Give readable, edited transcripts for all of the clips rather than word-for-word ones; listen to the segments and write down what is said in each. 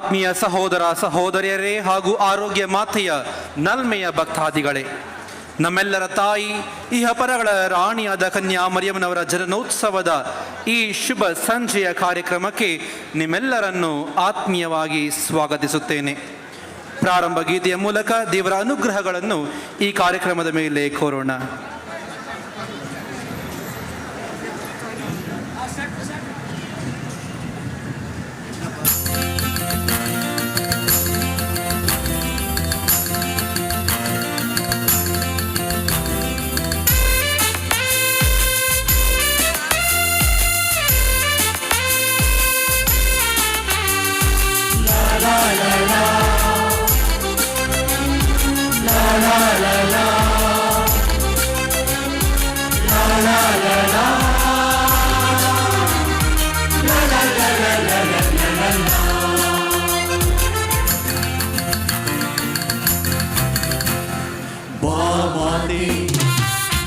ಆತ್ಮೀಯ ಸಹೋದರ ಸಹೋದರಿಯರೇ ಹಾಗೂ ಆರೋಗ್ಯ ಮಾತೆಯ ನಲ್ಮೆಯ ಭಕ್ತಾದಿಗಳೇ, ನಮ್ಮೆಲ್ಲರ ತಾಯಿ ಇಹಪರಗಳ ರಾಣಿಯಾದ ಕನ್ಯಾ ಮರಿಯಮ್ಮನವರ ಜನನೋತ್ಸವದ ಈ ಶುಭ ಸಂಜೆಯ ಕಾರ್ಯಕ್ರಮಕ್ಕೆ ನಿಮ್ಮೆಲ್ಲರನ್ನು ಆತ್ಮೀಯವಾಗಿ ಸ್ವಾಗತಿಸುತ್ತೇನೆ. ಪ್ರಾರಂಭ ಗೀತೆಯ ಮೂಲಕ ದೇವರ ಅನುಗ್ರಹಗಳನ್ನು ಈ ಕಾರ್ಯಕ್ರಮದ ಮೇಲೆ ಕೋರೋಣ.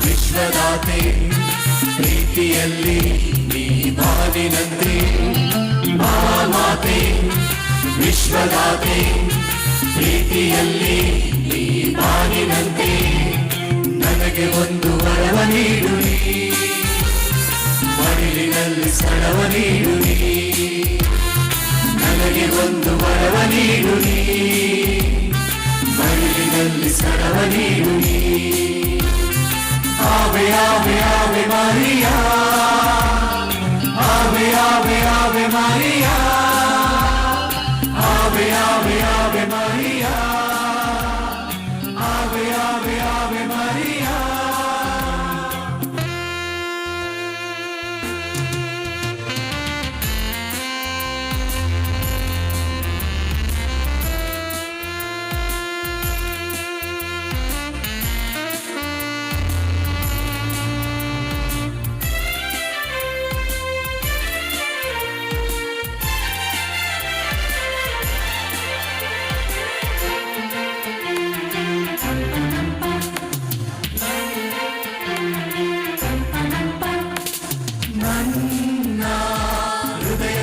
ವಿಶ್ವದಾತೆ ಪ್ರೀತಿಯಲ್ಲಿ ನೀ ಬಾನಿನಂತೆ, ಮಾತೆ ವಿಶ್ವದಾತೆ ಪ್ರೀತಿಯಲ್ಲಿ ನೀ ಬಾನಿನಂತೆ, ನನಗೆ ಒಂದು ವರವ ನೀಡು ನೀ, ಮಡಿಲಿನಲ್ಲಿ ಸ್ಥಳವ ನೀಡು ನೀ, ನನಗೆ ಒಂದು ವರವ ನೀಡು ನೀ, ಮಡಿಲಿನಲ್ಲಿ ಸ್ಥಳವ ನೀಡು ನೀ. Ave, Ave, Ave Maria, Ave, Ave, Ave Maria, Ave, Ave, Ave Maria, Ave, Ave, Ave Maria.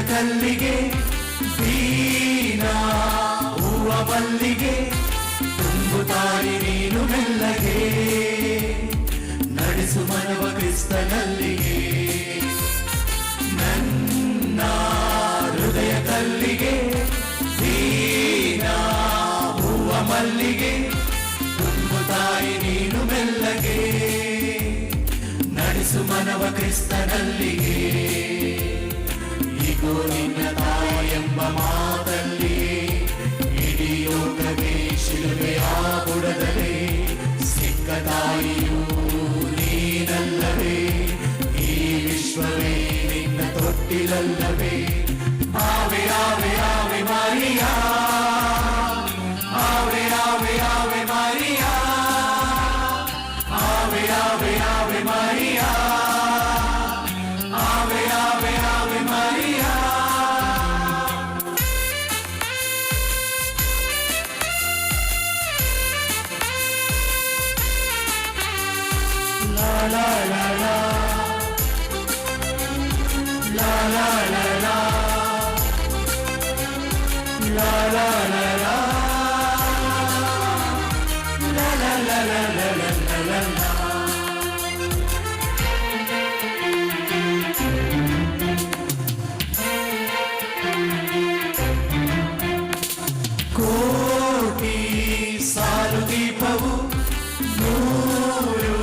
ಕಲ್ಲಿಗೆ ದೀನ ಹೂವ ಮಲ್ಲಿಗೆ ತುಂಬುತ್ತಾರಿ ನೀನು ಮೆಲ್ಲಗೆ, ನಡೆಸು ಮನವ ಕ್ರಿಸ್ತನಲ್ಲಿಗೆ. ನನ್ನ ಹೃದಯ ಕಲ್ಲಿಗೆ ದೀನ ಹೂವ ಮಲ್ಲಿಗೆ ತುಂಬುತ್ತಾರಿ ನೀನು ಮೆಲ್ಲಗೆ, ನಡೆಸು ಮನವ ಕ್ರಿಸ್ತನಲ್ಲಿಗೆ. ನಿನ್ನ ತಾಯೆಂಬ ಮಾತಲ್ಲಿ ಇಡೀ ಲೋಕವೇ ಶಿಲುಬೆಯ ಬುಡದಲ್ಲಿ ಸಿಕ್ಕ ತಾಯಿಯೂ ನೀನಲ್ಲವೇ, ಈ ವಿಶ್ವವೇ ನಿನ್ನ ತೊಟ್ಟಿಲಲ್ಲವೇ. ಆವೆ ಆವೆ ಆವೆ ಮಾರಿಯಾ, ಆವೆ ಆವೆ ಆವೆ ಮಾರಿಯಾ, ಆವೆ ಆವೆ ಆವೆ ಮಾರಿಯಾ, ಆವೆ ಆವೆ ಆವೆ Maria. La la la la, la la la la, la la la la, la la la la la la la la. ಕೋಟಿ ಸಾಲು ದೀಪವು ನೂರು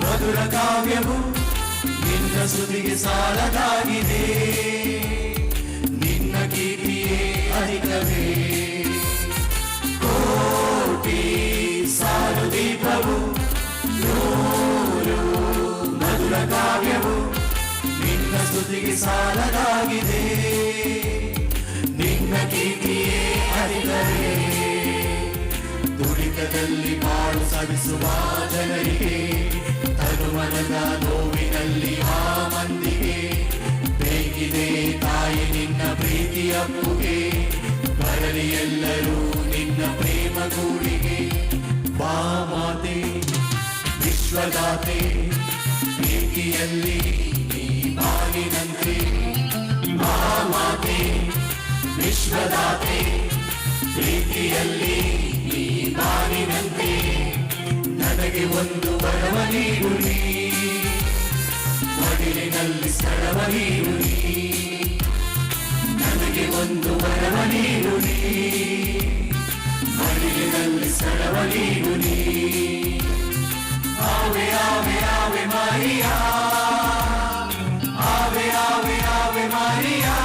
ಮಧುರ ಕಾವ್ಯವು ನಿನ್ನ ಸ್ತುತಿಗೆ ಸಾಲದಾಗಿದೆ, ನಿನ್ನ ಕೀರ್ತಿಯೇ ಅಧಿಕವೇ. ಕೋಟಿ ಸಾಲು ದೀಪವು ನೂರು ಮಧುರ ಕಾವ್ಯವು ನಿನ್ನ ಸ್ತುತಿಗೆ ಸಾಲದಾಗಿದೆ, ನಿನ್ನ ಕೀರ್ತಿಯೇ ಅಧಿಕವೇ. ದುಡಿತದಲ್ಲಿ ಬಾಳು ಸವಿಸುವ ಜನರಿಗೆ, ತನುಮನದ ನೋವಿನಲ್ಲಿ ಆ ಮಂದಿಗೆ ಬೇಕಿದೆ ತಾಯಿ ನಿನ್ನ ಪ್ರೀತಿ ಅಪ್ಪುಗೆ. ಬರಲಿ ಎಲ್ಲರೂ ನಿನ್ನ ಪ್ರೇಮ ಗೂಡಿಗೆ. ಬಾ ಮಾತೆ ವಿಶ್ವದಾತೆ ಪ್ರೀತಿಯಲ್ಲಿ ನೀ ಬಾನಿನಂತೆ, ಬಾ ಮಾತೆ ವಿಶ್ವದಾತೆ ಪ್ರೀತಿಯಲ್ಲಿ ನೀ ಬಾನಿನಂತೆ ನನಗೆ ಒಂದು ವರವ ನೀಡು ನೀ ಮಡಿಲಿನಲ್ಲಿ ಸ್ಥಳವ ನೀಡು ನೀ ನನಗೆ ಒಂದು ವರವ ನೀಡು ನೀ ಮಡಿಲಿನಲ್ಲಿ ಸ್ಥಳವ ನೀಡು ನೀ ಆವೆ ಆವೆ ಆವೆ ಮಾರಿಯಾ ಆವೆ ಆವೆ ಆವೆ ಮಾರಿಯಾ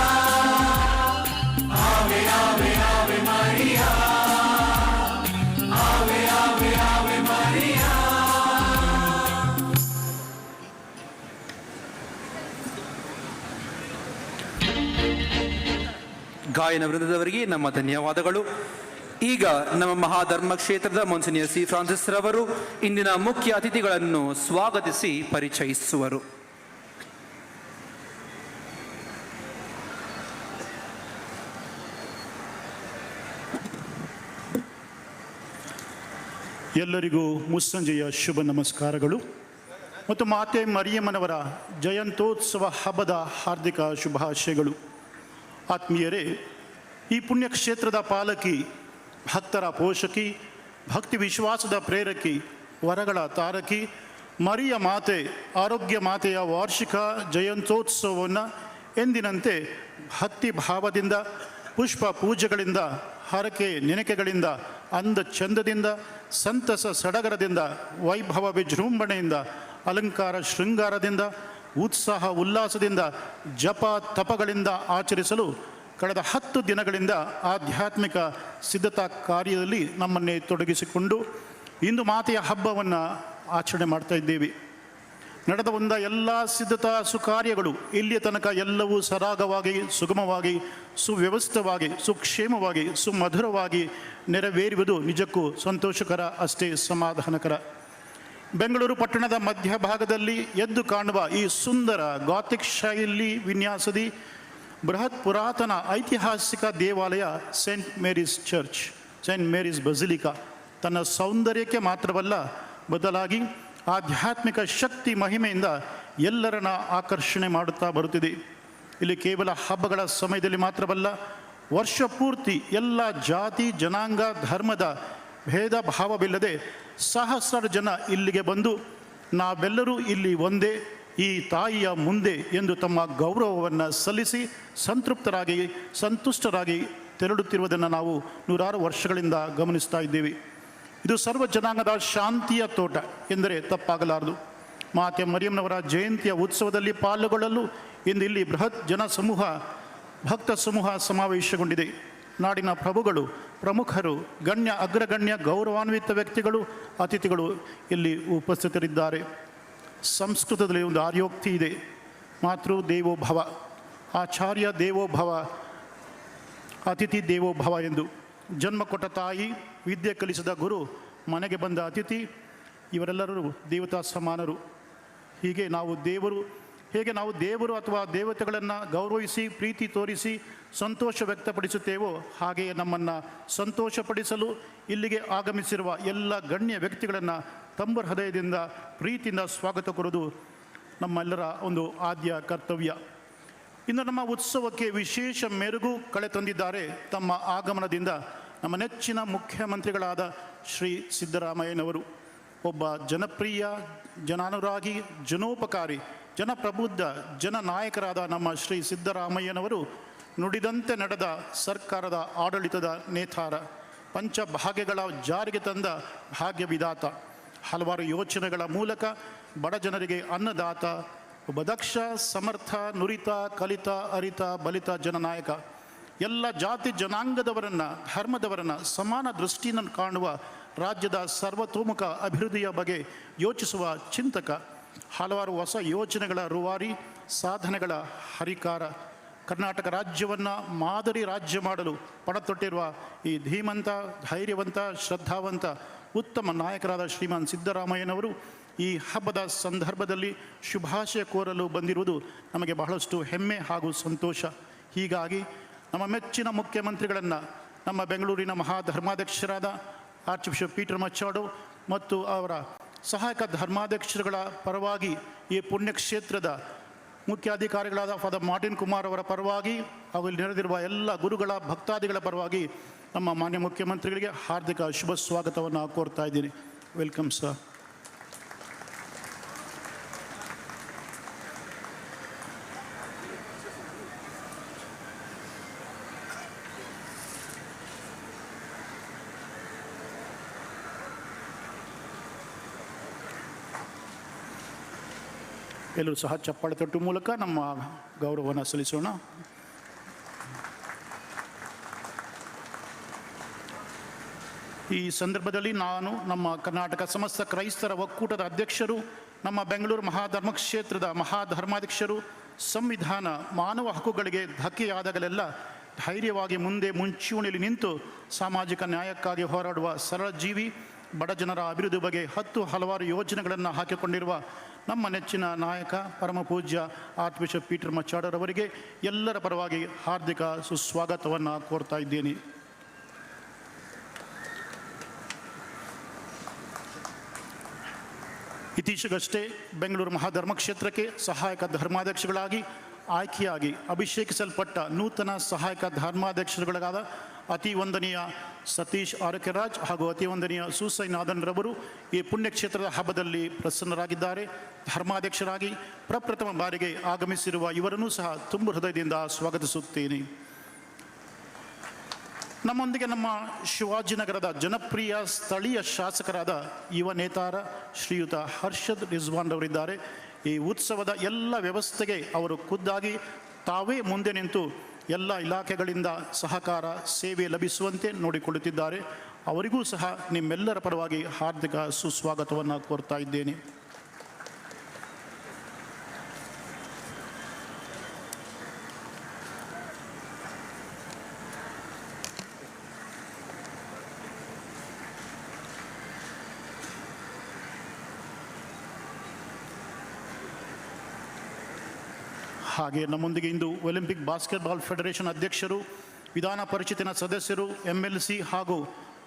ಆವೆ ಆವೆ ಆವೆ ಮಾರಿಯಾ ಆವೆ ಆವೆ ಆವೆ ಮಾರಿಯಾ. ಗಾಯನ ವೃಂದದವರಿಗೆ ನಮ್ಮ ಧನ್ಯವಾದಗಳು. ಈಗ ನಮ್ಮ ಮಹಾಧರ್ಮ ಕ್ಷೇತ್ರದ ಮೊನ್ಸಿನಿಯರ್ ಸಿ ಫ್ರಾನ್ಸಿಸ್ ರವರು ಇಂದಿನ ಮುಖ್ಯ ಅತಿಥಿಗಳನ್ನು ಸ್ವಾಗತಿಸಿ ಪರಿಚಯಿಸುವರು. ಎಲ್ಲರಿಗೂ ಮುಸ್ಸಂಜೆಯ ಶುಭ ನಮಸ್ಕಾರಗಳು ಮತ್ತು ಮಾತೆ ಮರಿಯಮ್ಮನವರ ಜಯಂತ್ಯೋತ್ಸವ ಹಬ್ಬದ ಹಾರ್ದಿಕ ಶುಭಾಶಯಗಳು. ಆತ್ಮೀಯರೇ, ಈ ಪುಣ್ಯಕ್ಷೇತ್ರದ ಪಾಲಕಿ, ಭಕ್ತರ ಪೋಷಕಿ, ಭಕ್ತಿ ವಿಶ್ವಾಸದ ಪ್ರೇರಕಿ, ವರಗಳ ತಾರಕಿ ಮರಿಯ ಮಾತೆ ಆರೋಗ್ಯ ಮಾತೆಯ ವಾರ್ಷಿಕ ಜಯಂತ್ಯೋತ್ಸವವನ್ನು ಎಂದಿನಂತೆ ಭಕ್ತಿ ಭಾವದಿಂದ, ಪುಷ್ಪ ಪೂಜೆಗಳಿಂದ, ಹರಕೆ ನೆನಕೆಗಳಿಂದ, ಅಂದ ಚಂದದಿಂದ, ಸಂತಸ ಸಡಗರದಿಂದ, ವೈಭವ ವಿಜೃಂಭಣೆಯಿಂದ, ಅಲಂಕಾರ ಶೃಂಗಾರದಿಂದ, ಉತ್ಸಾಹ ಉಲ್ಲಾಸದಿಂದ, ಜಪ ತಪಗಳಿಂದ ಆಚರಿಸಲು ಕಳೆದ 10 ದಿನಗಳಿಂದ ಆಧ್ಯಾತ್ಮಿಕ ಸಿದ್ಧತಾ ಕಾರ್ಯದಲ್ಲಿ ನಮ್ಮನ್ನೇ ತೊಡಗಿಸಿಕೊಂಡು ಇಂದು ಮಾತೆಯ ಹಬ್ಬವನ್ನು ಆಚರಣೆ ಮಾಡ್ತಾ ಇದ್ದೇವೆ. ನಡೆದ ಎಲ್ಲ ಸಿದ್ಧತಾ ಸುಕಾರ್ಯಗಳು ಇಲ್ಲಿಯ ತನಕ ಎಲ್ಲವೂ ಸರಾಗವಾಗಿ, ಸುಗಮವಾಗಿ, ಸುವ್ಯವಸ್ಥಿತವಾಗಿ, ಸುಕ್ಷೇಮವಾಗಿ, ಸುಮಧುರವಾಗಿ ನೆರವೇರುವುದು ನಿಜಕ್ಕೂ ಸಂತೋಷಕರ, ಅಷ್ಟೇ ಸಮಾಧಾನಕರ. ಬೆಂಗಳೂರು ಪಟ್ಟಣದ ಮಧ್ಯಭಾಗದಲ್ಲಿ ಎದ್ದು ಕಾಣುವ ಈ ಸುಂದರ ಗಾಥಿಕ್ ಶೈಲಿ ವಿನ್ಯಾಸದಿ ಬೃಹತ್ ಪುರಾತನ ಐತಿಹಾಸಿಕ ದೇವಾಲಯ Saint Mary's church, Saint Mary's basilica ತನ್ನ ಸೌಂದರ್ಯಕ್ಕೆ ಮಾತ್ರವಲ್ಲ, ಬದಲಾಗಿ ಆಧ್ಯಾತ್ಮಿಕ ಶಕ್ತಿ ಮಹಿಮೆಯಿಂದ ಎಲ್ಲರನ್ನ ಆಕರ್ಷಣೆ ಮಾಡುತ್ತಾ ಬರುತ್ತಿದೆ. ಇಲ್ಲಿ ಕೇವಲ ಹಬ್ಬಗಳ ಸಮಯದಲ್ಲಿ ಮಾತ್ರವಲ್ಲ, ವರ್ಷ ಪೂರ್ತಿ ಎಲ್ಲ ಜಾತಿ ಜನಾಂಗ ಧರ್ಮದ ಭೇದ ಭಾವವಿಲ್ಲದೆ ಸಹಸ್ರಾರು ಜನ ಇಲ್ಲಿಗೆ ಬಂದು ನಾವೆಲ್ಲರೂ ಇಲ್ಲಿ ಒಂದೇ, ಈ ತಾಯಿಯ ಮುಂದೆ ಎಂದು ತಮ್ಮ ಗೌರವವನ್ನು ಸಲ್ಲಿಸಿ ಸಂತೃಪ್ತರಾಗಿ ಸಂತುಷ್ಟರಾಗಿ ತೆರಳುತ್ತಿರುವುದನ್ನು ನಾವು ನೂರಾರು ವರ್ಷಗಳಿಂದ ಗಮನಿಸ್ತಾ ಇದ್ದೇವೆ. ಇದು ಸರ್ವ ಜನಾಂಗದ ಶಾಂತಿಯ ತೋಟ ಎಂದರೆ ತಪ್ಪಾಗಲಾರದು. ಮಾತೆ ಮರಿಯಮ್ಮನವರ ಜಯಂತಿಯ ಉತ್ಸವದಲ್ಲಿ ಪಾಲ್ಗೊಳ್ಳಲು ಇಂದು ಇಲ್ಲಿ ಬೃಹತ್ ಜನ ಸಮೂಹ, ಭಕ್ತ ಸಮೂಹ ಸಮಾವೇಶಗೊಂಡಿದೆ. ನಾಡಿನ ಪ್ರಭುಗಳು, ಪ್ರಮುಖರು, ಅಗ್ರಗಣ್ಯ ಗೌರವಾನ್ವಿತ ವ್ಯಕ್ತಿಗಳು, ಅತಿಥಿಗಳು ಇಲ್ಲಿ ಉಪಸ್ಥಿತರಿದ್ದಾರೆ. ಸಂಸ್ಕೃತದಲ್ಲಿ ಒಂದು ಆರ್ಯೋಕ್ತಿ ಇದೆ, ಮಾತೃ ದೇವೋ ಭವ, ಆಚಾರ್ಯ ದೇವೋ ಭವ, ಅತಿಥಿ ದೇವೋ ಭವ ಎಂದು. ಜನ್ಮ ಕೊಟ್ಟ ತಾಯಿ, ವಿದ್ಯೆ ಕಲಿಸಿದ ಗುರು, ಮನೆಗೆ ಬಂದ ಅತಿಥಿ, ಇವರೆಲ್ಲರೂ ದೇವತಾ ಸಮಾನರು. ಹೇಗೆ ನಾವು ದೇವರು ಅಥವಾ ದೇವತೆಗಳನ್ನು ಗೌರವಿಸಿ ಪ್ರೀತಿ ತೋರಿಸಿ ಸಂತೋಷ ವ್ಯಕ್ತಪಡಿಸುತ್ತೇವೋ, ಹಾಗೆಯೇ ನಮ್ಮನ್ನು ಸಂತೋಷಪಡಿಸಲು ಇಲ್ಲಿಗೆ ಆಗಮಿಸಿರುವ ಎಲ್ಲ ಗಣ್ಯ ವ್ಯಕ್ತಿಗಳನ್ನು ತಮ್ಮ ಹೃದಯದಿಂದ ಪ್ರೀತಿಯಿಂದ ಸ್ವಾಗತ ಕೋರುವುದು ನಮ್ಮೆಲ್ಲರ ಒಂದು ಆದ್ಯ ಕರ್ತವ್ಯ. ಇನ್ನು ನಮ್ಮ ಉತ್ಸವಕ್ಕೆ ವಿಶೇಷ ಮೆರುಗು ಕಳೆ ತಂದಿದ್ದಾರೆ ತಮ್ಮ ಆಗಮನದಿಂದ ನಮ್ಮ ನೆಚ್ಚಿನ ಮುಖ್ಯಮಂತ್ರಿಗಳಾದ ಶ್ರೀ ಸಿದ್ದರಾಮಯ್ಯನವರು. ಒಬ್ಬ ಜನಪ್ರಿಯ, ಜನಾನುರಾಗಿ, ಜನೋಪಕಾರಿ, ಜನಪ್ರಬುದ್ಧ, ಜನನಾಯಕರಾದ ನಮ್ಮ ಶ್ರೀ ಸಿದ್ದರಾಮಯ್ಯನವರು ನುಡಿದಂತೆ ನಡೆದ ಸರ್ಕಾರದ ಆಡಳಿತದ ನೇತಾರ, ಪಂಚಭಾಗ್ಯಗಳ ಜಾರಿಗೆ ತಂದ ಭಾಗ್ಯ ವಿಧಾತ, ಹಲವಾರು ಯೋಚನೆಗಳ ಮೂಲಕ ಬಡ ಜನರಿಗೆ ಅನ್ನದಾತ, ಒಬ್ಬ ದಕ್ಷ, ಸಮರ್ಥ, ನುರಿತ, ಕಲಿತ, ಅರಿತ, ಬಲಿತ ಜನನಾಯಕ, ಎಲ್ಲ ಜಾತಿ ಜನಾಂಗದವರನ್ನು, ಧರ್ಮದವರನ್ನು ಸಮಾನ ದೃಷ್ಟಿಯನ್ನು ಕಾಣುವ, ರಾಜ್ಯದ ಸರ್ವತೋಮುಖ ಅಭಿವೃದ್ಧಿಯ ಬಗ್ಗೆ ಯೋಚಿಸುವ ಚಿಂತಕ, ಹಲವಾರು ಹೊಸ ಯೋಜನೆಗಳ ರೂವಾರಿ, ಸಾಧನೆಗಳ ಹರಿಕಾರ, ಕರ್ನಾಟಕ ರಾಜ್ಯವನ್ನು ಮಾದರಿ ರಾಜ್ಯ ಮಾಡಲು ಪಣತೊಟ್ಟಿರುವ ಈ ಧೀಮಂತ, ಧೈರ್ಯವಂತ, ಶ್ರದ್ಧಾವಂತ, ಉತ್ತಮ ನಾಯಕರಾದ ಶ್ರೀಮಾನ್ ಸಿದ್ದರಾಮಯ್ಯನವರು ಈ ಹಬ್ಬದ ಸಂದರ್ಭದಲ್ಲಿ ಶುಭಾಶಯ ಕೋರಲು ಬಂದಿರುವುದು ನಮಗೆ ಬಹಳಷ್ಟು ಹೆಮ್ಮೆ ಹಾಗೂ ಸಂತೋಷ. ಹೀಗಾಗಿ ನಮ್ಮ ಮೆಚ್ಚಿನ ಮುಖ್ಯಮಂತ್ರಿಗಳನ್ನು, ನಮ್ಮ ಬೆಂಗಳೂರಿನ ಮಹಾಧರ್ಮಾಧ್ಯಕ್ಷರಾದ ಆರ್ಚ್ ಬಿಷಪ್ ಪೀಟರ್ ಮಚ್ಚಾಡೋ ಮತ್ತು ಅವರ ಸಹಾಯಕ ಧರ್ಮಾಧ್ಯಕ್ಷರುಗಳ ಪರವಾಗಿ ಈ ಪುಣ್ಯಕ್ಷೇತ್ರದ ಮುಖ್ಯಾಧಿಕಾರಿಗಳಾದ ಫಾದರ್ ಮಾರ್ಟಿನ್ ಕುಮಾರ್ ಅವರ ಪರವಾಗಿ ಹಾಗೂ ಇಲ್ಲಿ ನೆರೆದಿರುವ ಎಲ್ಲ ಗುರುಗಳ ಭಕ್ತಾದಿಗಳ ಪರವಾಗಿ ನಮ್ಮ ಮಾನ್ಯ ಮುಖ್ಯಮಂತ್ರಿಗಳಿಗೆ ಹಾರ್ದಿಕ ಶುಭ ಸ್ವಾಗತವನ್ನು ಕೋರ್ತಾ ಇದ್ದೀನಿ. Welcome sir. ಎಲ್ಲರೂ ಸಹ ಚಪ್ಪಾಳೆ ತಟ್ಟುವ ಮೂಲಕ ನಮ್ಮ ಗೌರವವನ್ನು ಸಲ್ಲಿಸೋಣ. ಈ ಸಂದರ್ಭದಲ್ಲಿ ನಾನು ನಮ್ಮ ಕರ್ನಾಟಕ ಸಮಸ್ತ ಕ್ರೈಸ್ತರ ಒಕ್ಕೂಟದ ಅಧ್ಯಕ್ಷರು, ನಮ್ಮ ಬೆಂಗಳೂರು ಮಹಾಧರ್ಮಕ್ಷೇತ್ರದ ಮಹಾಧರ್ಮಾಧ್ಯಕ್ಷರು, ಸಂವಿಧಾನ ಮಾನವ ಹಕ್ಕುಗಳಿಗೆ ಧಕ್ಕೆಯಾದಾಗಲೆಲ್ಲ ಧೈರ್ಯವಾಗಿ ಮುಂದೆ ಮುಂಚೂಣಿಯಲ್ಲಿ ನಿಂತು ಸಾಮಾಜಿಕ ನ್ಯಾಯಕ್ಕಾಗಿ ಹೋರಾಡುವ ಸರಳ ಜೀವಿ, ಬಡ ಜನರ ಅಭಿವೃದ್ಧಿ ಬಗ್ಗೆ ಹಲವಾರು ಯೋಜನೆಗಳನ್ನು ಹಾಕಿಕೊಂಡಿರುವ ನಮ್ಮ ನೆಚ್ಚಿನ ನಾಯಕ ಪರಮ ಪೂಜ್ಯ ಆರ್ಚ್ ಬಿಷಪ್ ಪೀಟರ್ ಮಚ್ಚಾಡರ್ ಅವರಿಗೆ ಎಲ್ಲರ ಪರವಾಗಿ ಹಾರ್ದಿಕ ಸುಸ್ವಾಗತವನ್ನು ಕೋರ್ತಾ ಇದ್ದೇನೆ. ಇತ್ತೀಚೆಗಷ್ಟೇ ಬೆಂಗಳೂರು ಮಹಾಧರ್ಮಕ್ಷೇತ್ರಕ್ಕೆ ಸಹಾಯಕ ಧರ್ಮಾಧ್ಯಕ್ಷಗಳಾಗಿ ಆಯ್ಕೆಯಾಗಿ ಅಭಿಷೇಕಿಸಲ್ಪಟ್ಟ ನೂತನ ಸಹಾಯಕ ಧರ್ಮಾಧ್ಯಕ್ಷರುಗಳಾದ ಅತಿ ವಂದನೀಯ ಸತೀಶ್ ಆರೋಗ್ಯರಾಜ್ ಹಾಗೂ ಅತಿ ವಂದನೀಯ ಸೂಸೈನಾಥನ್ರವರು ಈ ಪುಣ್ಯಕ್ಷೇತ್ರದ ಹಬ್ಬದಲ್ಲಿ ಪ್ರಸನ್ನರಾಗಿದ್ದಾರೆ. ಧರ್ಮಾಧ್ಯಕ್ಷರಾಗಿ ಪ್ರಪ್ರಥಮ ಬಾರಿಗೆ ಆಗಮಿಸಿರುವ ಇವರನ್ನು ಸಹ ತುಂಬ ಹೃದಯದಿಂದ ಸ್ವಾಗತಿಸುತ್ತೇನೆ. ನಮ್ಮೊಂದಿಗೆ ನಮ್ಮ ಶಿವಾಜಿನಗರದ ಜನಪ್ರಿಯ ಸ್ಥಳೀಯ ಶಾಸಕರಾದ ಯುವ ನೇತಾರ ಶ್ರೀಯುತ ಹರ್ಷದ್ ರಿಜ್ವಾನ್ ಅವರಿದ್ದಾರೆ. ಈ ಉತ್ಸವದ ಎಲ್ಲ ವ್ಯವಸ್ಥೆಗೆ ಅವರು ಖುದ್ದಾಗಿ ತಾವೇ ಮುಂದೆ ನಿಂತು ಎಲ್ಲ ಇಲಾಖೆಗಳಿಂದ ಸಹಕಾರ ಸೇವೆ ಲಭಿಸುವಂತೆ ನೋಡಿಕೊಳ್ಳುತ್ತಿದ್ದಾರೆ. ಅವರಿಗೂ ಸಹ ನಿಮ್ಮೆಲ್ಲರ ಪರವಾಗಿ ಹಾರ್ದಿಕ ಸುಸ್ವಾಗತವನ್ನು ಕೋರ್ತಾ ಇದ್ದೇನೆ. ಹಾಗೆ ನಮ್ಮೊಂದಿಗೆ ಇಂದು ಒಲಿಂಪಿಕ್ ಬಾಸ್ಕೆಟ್ಬಾಲ್ ಫೆಡರೇಷನ್ ಅಧ್ಯಕ್ಷರು, ವಿಧಾನ ಪರಿಷತ್ತಿನ ಸದಸ್ಯರು, MLC ಹಾಗೂ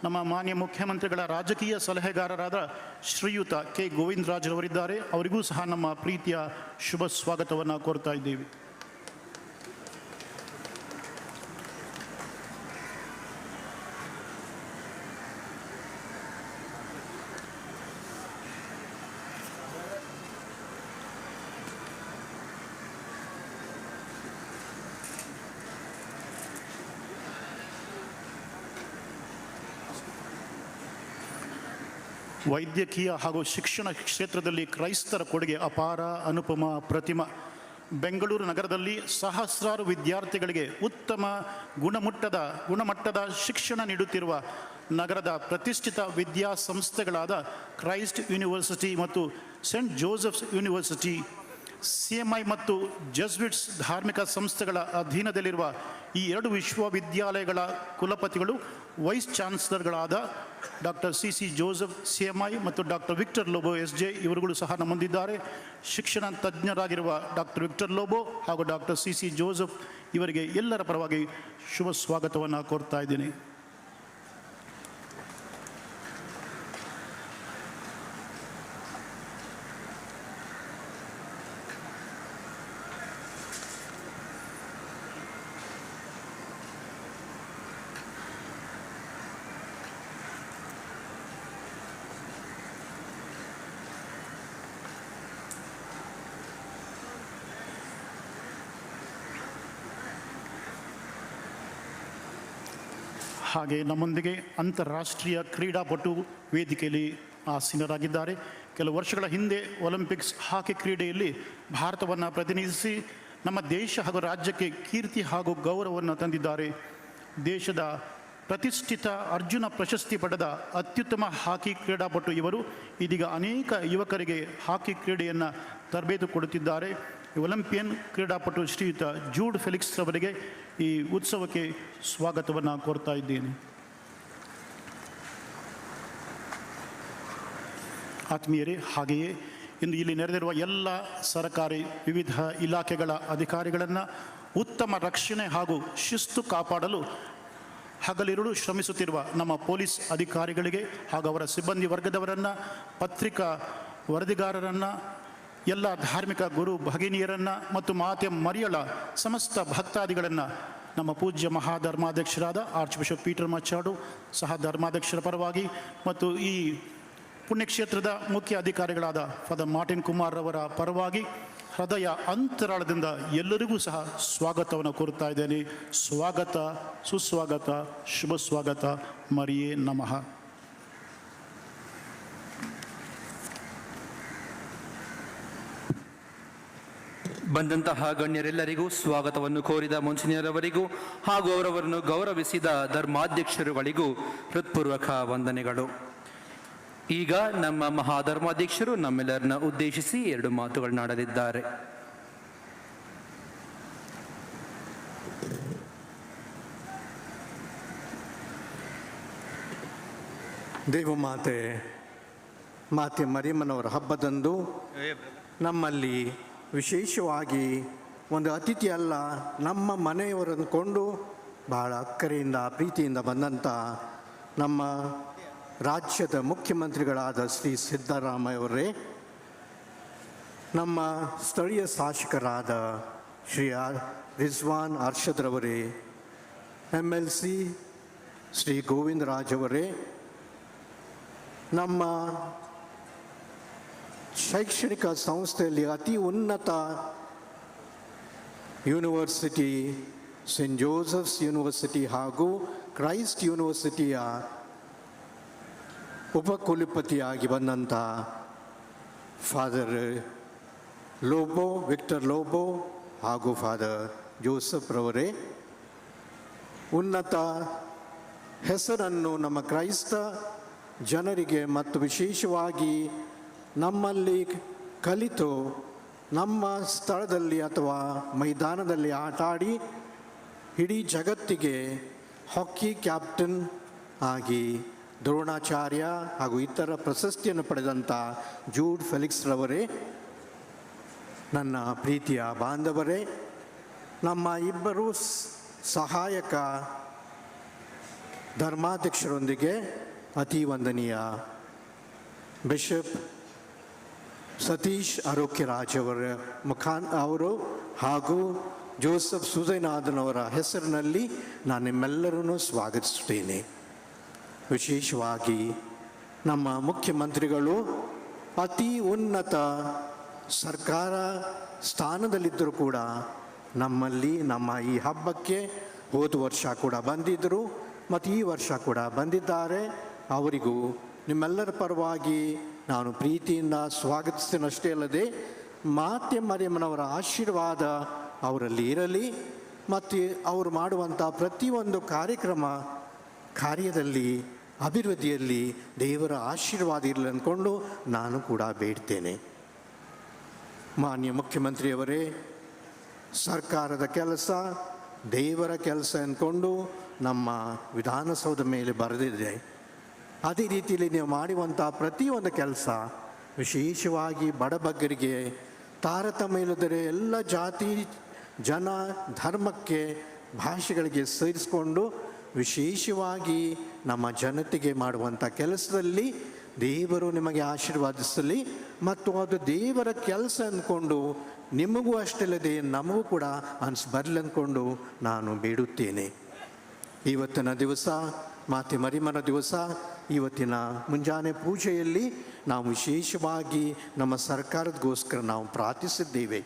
ನಮ್ಮ ಮಾನ್ಯ ಮುಖ್ಯಮಂತ್ರಿಗಳ ರಾಜಕೀಯ ಸಲಹೆಗಾರರಾದ ಶ್ರೀಯುತ ಕೆ ಗೋವಿಂದರಾಜ್ರವರಿದ್ದಾರೆ. ಅವರಿಗೂ ಸಹ ನಮ್ಮ ಪ್ರೀತಿಯ ಶುಭ ಸ್ವಾಗತವನ್ನು ಕೋರ್ತಾ ಇದ್ದೇವೆ. ವೈದ್ಯಕೀಯ ಹಾಗೂ ಶಿಕ್ಷಣ ಕ್ಷೇತ್ರದಲ್ಲಿ ಕ್ರೈಸ್ತರ ಕೊಡುಗೆ ಅಪಾರ, ಅನುಪಮ, ಪ್ರತಿಮ. ಬೆಂಗಳೂರು ನಗರದಲ್ಲಿ ಸಹಸ್ರಾರು ವಿದ್ಯಾರ್ಥಿಗಳಿಗೆ ಉತ್ತಮ ಗುಣಮಟ್ಟದ ಶಿಕ್ಷಣ ನೀಡುತ್ತಿರುವ ನಗರದ ಪ್ರತಿಷ್ಠಿತ ವಿದ್ಯಾಸಂಸ್ಥೆಗಳಾದ ಕ್ರೈಸ್ಟ್ ಯೂನಿವರ್ಸಿಟಿ ಮತ್ತು ಸೇಂಟ್ ಜೋಸೆಫ್ಸ್ ಯೂನಿವರ್ಸಿಟಿ, CMI ಮತ್ತು ಜೆಸ್ವಿಟ್ಸ್ ಧಾರ್ಮಿಕ ಸಂಸ್ಥೆಗಳ ಅಧೀನದಲ್ಲಿರುವ ಈ ಎರಡು ವಿಶ್ವವಿದ್ಯಾಲಯಗಳ ಕುಲಪತಿಗಳು ವೈಸ್ ಚಾನ್ಸಲರ್ಗಳಾದ ಡಾಕ್ಟರ್ CC ಜೋಸೆಫ್ CMI ಮತ್ತು ಡಾಕ್ಟರ್ ವಿಕ್ಟರ್ ಲೋಬೋ SJ ಇವರುಗಳು ಸಹ ನಮ್ಮೊಂದಿದ್ದಾರೆ. ಶಿಕ್ಷಣ ತಜ್ಞರಾಗಿರುವ ಡಾಕ್ಟರ್ ವಿಕ್ಟರ್ ಲೋಬೋ ಹಾಗೂ ಡಾಕ್ಟರ್ CC ಜೋಸೆಫ್ ಇವರಿಗೆ ಎಲ್ಲರ ಪರವಾಗಿ ಶುಭ ಸ್ವಾಗತವನ್ನು ಕೋರ್ತಾ ಇದ್ದೀನಿ. ಹಾಗೆ ನಮ್ಮೊಂದಿಗೆ ಅಂತಾರಾಷ್ಟ್ರೀಯ ಕ್ರೀಡಾಪಟು ವೇದಿಕೆಯಲ್ಲಿ ಆಸೀನರಾಗಿದ್ದಾರೆ. ಕೆಲವು ವರ್ಷಗಳ ಹಿಂದೆ ಒಲಿಂಪಿಕ್ಸ್ ಹಾಕಿ ಕ್ರೀಡೆಯಲ್ಲಿ ಭಾರತವನ್ನು ಪ್ರತಿನಿಧಿಸಿ ನಮ್ಮ ದೇಶ ಹಾಗೂ ರಾಜ್ಯಕ್ಕೆ ಕೀರ್ತಿ ಹಾಗೂ ಗೌರವವನ್ನು ತಂದಿದ್ದಾರೆ. ದೇಶದ ಪ್ರತಿಷ್ಠಿತ ಅರ್ಜುನ ಪ್ರಶಸ್ತಿ ಪಡೆದ ಅತ್ಯುತ್ತಮ ಹಾಕಿ ಕ್ರೀಡಾಪಟು ಇವರು. ಇದೀಗ ಅನೇಕ ಯುವಕರಿಗೆ ಹಾಕಿ ಕ್ರೀಡೆಯನ್ನು ತರಬೇತು ಕೊಡುತ್ತಿದ್ದಾರೆ. ಒಲಿಂಪಿಯನ್ ಕ್ರೀಡಾಪಟು ಶ್ರೀಯುತ ಜೂಡ್ ಫೆಲಿಕ್ಸ್ ಅವರಿಗೆ ಈ ಉತ್ಸವಕ್ಕೆ ಸ್ವಾಗತವನ್ನು ಕೋರ್ತಾ ಇದ್ದೇನೆ. ಆತ್ಮೀಯರೇ, ಹಾಗೆಯೇ ಇಂದು ಇಲ್ಲಿ ನೆರೆದಿರುವ ಎಲ್ಲ ಸರ್ಕಾರಿ ವಿವಿಧ ಇಲಾಖೆಗಳ ಅಧಿಕಾರಿಗಳನ್ನು ಉತ್ತಮ ರಕ್ಷಣೆ ಹಾಗೂ ಶಿಸ್ತು ಕಾಪಾಡಲು ಹಗಲಿರುಳು ಶ್ರಮಿಸುತ್ತಿರುವ ನಮ್ಮ ಪೊಲೀಸ್ ಅಧಿಕಾರಿಗಳಿಗೆ ಹಾಗೂ ಅವರ ಸಿಬ್ಬಂದಿ ವರ್ಗದವರನ್ನು, ಪತ್ರಿಕಾ ವರದಿಗಾರರನ್ನು, ಎಲ್ಲ ಧಾರ್ಮಿಕ ಗುರು ಭಗಿನಿಯರನ್ನು ಮತ್ತು ಮಾತೆ ಮರಿಯಳ ಸಮಸ್ತ ಭಕ್ತಾದಿಗಳನ್ನು ನಮ್ಮ ಪೂಜ್ಯ ಮಹಾಧರ್ಮಾಧ್ಯಕ್ಷರಾದ ಆರ್ಚ್ ಬಿಷಪ್ ಪೀಟರ್ ಮಚ್ಚಾಡು ಸಹ ಧರ್ಮಾಧ್ಯಕ್ಷರ ಪರವಾಗಿ ಮತ್ತು ಈ ಪುಣ್ಯಕ್ಷೇತ್ರದ ಮುಖ್ಯ ಅಧಿಕಾರಿಗಳಾದ ಫಾದರ್ ಮಾರ್ಟಿನ್ ಕುಮಾರ್ ಅವರ ಪರವಾಗಿ ಹೃದಯ ಅಂತರಾಳದಿಂದ ಎಲ್ಲರಿಗೂ ಸಹ ಸ್ವಾಗತವನ್ನು ಕೋರುತ್ತಾ ಇದ್ದೇನೆ. ಸ್ವಾಗತ, ಸುಸ್ವಾಗತ, ಶುಭ ಸ್ವಾಗತ. ಮರಿಯೇ ನಮಃ. ಬಂದಂತಹ ಗಣ್ಯರೆಲ್ಲರಿಗೂ ಸ್ವಾಗತವನ್ನು ಕೋರಿದ ಮೊನ್ಸಿನಿಯರವರಿಗೂ ಹಾಗೂ ಅವರವರನ್ನು ಗೌರವಿಸಿದ ಧರ್ಮಾಧ್ಯಕ್ಷರುಗಳಿಗೂ ಹೃತ್ಪೂರ್ವಕ ವಂದನೆಗಳು. ಈಗ ನಮ್ಮ ಮಹಾಧರ್ಮಾಧ್ಯಕ್ಷರು ನಮ್ಮೆಲ್ಲರನ್ನ ಉದ್ದೇಶಿಸಿ 2 ಮಾತುಗಳನ್ನಾಡಲಿದ್ದಾರೆ. ದೇವಮಾತೆ ಮಾತೆ ಮರಿಯಮ್ಮನವರ ಹಬ್ಬದಂದು ನಮ್ಮಲ್ಲಿ ವಿಶೇಷವಾಗಿ ಒಂದು ಅತಿಥಿ ಅಲ್ಲ, ನಮ್ಮ ಮನೆಯವರನ್ನು ಕೊಂಡು ಬಹಳ ಅಕ್ಕರೆಯಿಂದ ಪ್ರೀತಿಯಿಂದ ಬಂದಂಥ ನಮ್ಮ ರಾಜ್ಯದ ಮುಖ್ಯಮಂತ್ರಿಗಳಾದ ಶ್ರೀ ಸಿದ್ದರಾಮಯ್ಯವರೇ, ನಮ್ಮ ಸ್ಥಳೀಯ ಶಾಸಕರಾದ ಶ್ರೀ ರಿಜ್ವಾನ್ ಅರ್ಷದ್ರವರೇ, MLC ಶ್ರೀ ಗೋವಿಂದರಾಜ್ ಅವರೇ, ನಮ್ಮ ಶೈಕ್ಷಣಿಕ ಸಂಸ್ಥೆಯಲ್ಲಿ ಅತಿ ಉನ್ನತ ಯೂನಿವರ್ಸಿಟಿ ಸೇಂಟ್ ಜೋಸೆಫ್ಸ್ ಯೂನಿವರ್ಸಿಟಿ ಹಾಗೂ ಕ್ರೈಸ್ಟ್ ಯೂನಿವರ್ಸಿಟಿಯ ಉಪಕುಲಪತಿಯಾಗಿ ಬಂದಂಥ ಫಾದರ್ ಲೋಬೋ, ವಿಕ್ಟರ್ ಲೋಬೋ ಹಾಗೂ ಫಾದರ್ ಜೋಸೆಫ್ ರವರೇ, ಉನ್ನತ ಹೆಸರನ್ನು ನಮ್ಮ ಕ್ರೈಸ್ತ ಜನರಿಗೆ ಮತ್ತು ವಿಶೇಷವಾಗಿ ನಮ್ಮಲ್ಲಿ ಕಲಿತು ನಮ್ಮ ಸ್ಥಳದಲ್ಲಿ ಅಥವಾ ಮೈದಾನದಲ್ಲಿ ಆಟ ಆಡಿ ಇಡೀ ಜಗತ್ತಿಗೆ ಹಾಕಿ ಕ್ಯಾಪ್ಟನ್ ಆಗಿ ದ್ರೋಣಾಚಾರ್ಯ ಹಾಗೂ ಇತರ ಪ್ರಶಸ್ತಿಯನ್ನು ಪಡೆದಂಥ ಜೂಡ್ ಫೆಲಿಕ್ಸ್ ರವರೇ, ನನ್ನ ಪ್ರೀತಿಯ ಬಾಂಧವರೇ, ನಮ್ಮ ಇಬ್ಬರು ಸಹಾಯಕ ಧರ್ಮಾಧ್ಯಕ್ಷರೊಂದಿಗೆ ಅತಿ ವಂದನೀಯ ಬಿಷಪ್ ಸತೀಶ್ ಆರೋಗ್ಯರಾಜ್ ಅವರು ಹಾಗೂ ಜೋಸೆಫ್ ಸುಜೈನಾಥನವರ ಹೆಸರಿನಲ್ಲಿ ನಾನು ನಿಮ್ಮೆಲ್ಲರನ್ನು ಸ್ವಾಗತಿಸುತ್ತೇನೆ. ವಿಶೇಷವಾಗಿ ನಮ್ಮ ಮುಖ್ಯಮಂತ್ರಿಗಳು ಅತಿ ಉನ್ನತ ಸರ್ಕಾರ ಸ್ಥಾನದಲ್ಲಿದ್ದರೂ ಕೂಡ ನಮ್ಮಲ್ಲಿ ನಮ್ಮ ಈ ಹಬ್ಬಕ್ಕೆ ಹೋದ ವರ್ಷ ಕೂಡ ಬಂದಿದ್ದರು ಮತ್ತು ಈ ವರ್ಷ ಕೂಡ ಬಂದಿದ್ದಾರೆ. ಅವರಿಗೂ ನಿಮ್ಮೆಲ್ಲರ ಪರವಾಗಿ ನಾನು ಪ್ರೀತಿಯಿಂದ ಸ್ವಾಗತಿಸ್ತೇನಷ್ಟೇ ಅಲ್ಲದೆ ಮಾತೆ ಮರಿಯಮ್ಮನವರ ಆಶೀರ್ವಾದ ಅವರಲ್ಲಿ ಇರಲಿ ಮತ್ತು ಅವರು ಮಾಡುವಂಥ ಪ್ರತಿಯೊಂದು ಕಾರ್ಯದಲ್ಲಿ ಅಭಿವೃದ್ಧಿಯಲ್ಲಿ ದೇವರ ಆಶೀರ್ವಾದ ಇರಲಿ ಅಂದ್ಕೊಂಡು ನಾನು ಕೂಡ ಬೇಡ್ತೇನೆ. ಮಾನ್ಯ ಮುಖ್ಯಮಂತ್ರಿಯವರೇ, ಸರ್ಕಾರದ ಕೆಲಸ ದೇವರ ಕೆಲಸ ಅಂದ್ಕೊಂಡು ನಮ್ಮ ವಿಧಾನಸೌಧ ಮೇಲೆ ಬರೆದಿದೆ. ಅದೇ ರೀತಿಯಲ್ಲಿ ನೀವು ಮಾಡುವಂಥ ಪ್ರತಿಯೊಂದು ಕೆಲಸ ವಿಶೇಷವಾಗಿ ಬಡಬಗ್ಗರಿಗೆ ತಾರತಮ್ಯ ಇಲ್ಲದರೆ ಎಲ್ಲ ಜಾತಿ ಜನ ಧರ್ಮಕ್ಕೆ ಭಾಷೆಗಳಿಗೆ ಸೇರಿಸಿಕೊಂಡು ವಿಶೇಷವಾಗಿ ನಮ್ಮ ಜನತೆಗೆ ಮಾಡುವಂಥ ಕೆಲಸದಲ್ಲಿ ದೇವರು ನಿಮಗೆ ಆಶೀರ್ವಾದಿಸಲಿ ಮತ್ತು ಅದು ದೇವರ ಕೆಲಸ ಅಂದ್ಕೊಂಡು ನಿಮಗೂ ಅಷ್ಟಲ್ಲದೆ ನಮಗೂ ಕೂಡ ಬರಲಿ ಅಂದ್ಕೊಂಡು ನಾನು ಬೇಡುತ್ತೇನೆ. ಇವತ್ತಿನ ದಿವಸ ಮಾತೆ ಮರಿಯಮ್ಮನ ದಿವಸ, ಇವತ್ತಿನ ಮುಂಜಾನೆ ಪೂಜೆಯಲ್ಲಿ ನಾವು ವಿಶೇಷವಾಗಿ ನಮ್ಮ ಸರ್ಕಾರದಗೋಸ್ಕರ ನಾವು ಪ್ರಾರ್ಥಿಸಿದ್ದೇವೆ.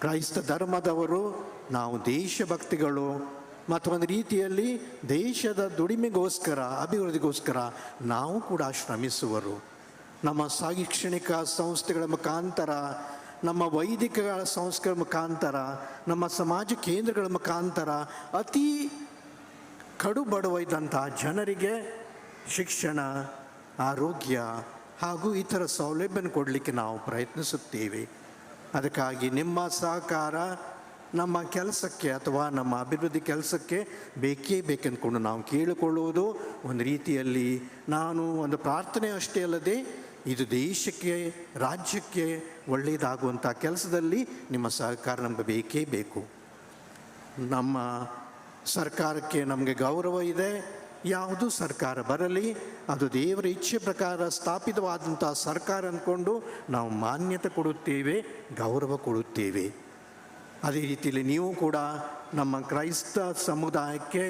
ಕ್ರೈಸ್ತ ಧರ್ಮದವರು ನಾವು ದೇಶಭಕ್ತಿಗಳು ಮತ್ತು ಒಂದು ರೀತಿಯಲ್ಲಿ ದೇಶದ ದುಡಿಮೆಗೋಸ್ಕರ ಅಭಿವೃದ್ಧಿಗೋಸ್ಕರ ನಾವು ಕೂಡ ಶ್ರಮಿಸುವರು. ನಮ್ಮ ಶೈಕ್ಷಣಿಕ ಸಂಸ್ಥೆಗಳ ಮುಖಾಂತರ, ನಮ್ಮ ವೈದಿಕ ಸಂಸ್ಥೆಗಳ ಮುಖಾಂತರ, ನಮ್ಮ ಸಮಾಜ ಕೇಂದ್ರಗಳ ಮುಖಾಂತರ ಅತಿ ಕಡುಬಡವ ಇದ್ದಂಥ ಜನರಿಗೆ ಶಿಕ್ಷಣ, ಆರೋಗ್ಯ ಹಾಗೂ ಇತರ ಸೌಲಭ್ಯನ ಕೊಡಲಿಕ್ಕೆ ನಾವು ಪ್ರಯತ್ನಿಸುತ್ತೇವೆ. ಅದಕ್ಕಾಗಿ ನಿಮ್ಮ ಸಹಕಾರ ನಮ್ಮ ಕೆಲಸಕ್ಕೆ ಅಥವಾ ನಮ್ಮ ಅಭಿವೃದ್ಧಿ ಕೆಲಸಕ್ಕೆ ಬೇಕೇ ಬೇಕೆಂದ್ಕೊಂಡು ನಾವು ಕೇಳಿಕೊಳ್ಳುವುದು ಒಂದು ರೀತಿಯಲ್ಲಿ ನಾನು ಒಂದು ಪ್ರಾರ್ಥನೆ ಅಷ್ಟೇ ಅಲ್ಲದೆ ಇದು ದೇಶಕ್ಕೆ, ರಾಜ್ಯಕ್ಕೆ ಒಳ್ಳೆಯದಾಗುವಂಥ ಕೆಲಸದಲ್ಲಿ ನಿಮ್ಮ ಸಹಕಾರ ನಮಗೆ ಬೇಕೇ ಬೇಕು. ನಮ್ಮ ಸರ್ಕಾರಕ್ಕೆ ನಮಗೆ ಗೌರವ ಇದೆ, ಯಾವುದು ಸರ್ಕಾರ ಬರಲಿ ಅದು ದೇವರ ಇಚ್ಛೆ ಪ್ರಕಾರ ಸ್ಥಾಪಿತವಾದಂಥ ಸರ್ಕಾರ ಅಂದ್ಕೊಂಡು ನಾವು ಮಾನ್ಯತೆ ಕೊಡುತ್ತೇವೆ, ಗೌರವ ಕೊಡುತ್ತೇವೆ. ಅದೇ ರೀತಿಯಲ್ಲಿ ನೀವು ಕೂಡ ನಮ್ಮ ಕ್ರೈಸ್ತ ಸಮುದಾಯಕ್ಕೆ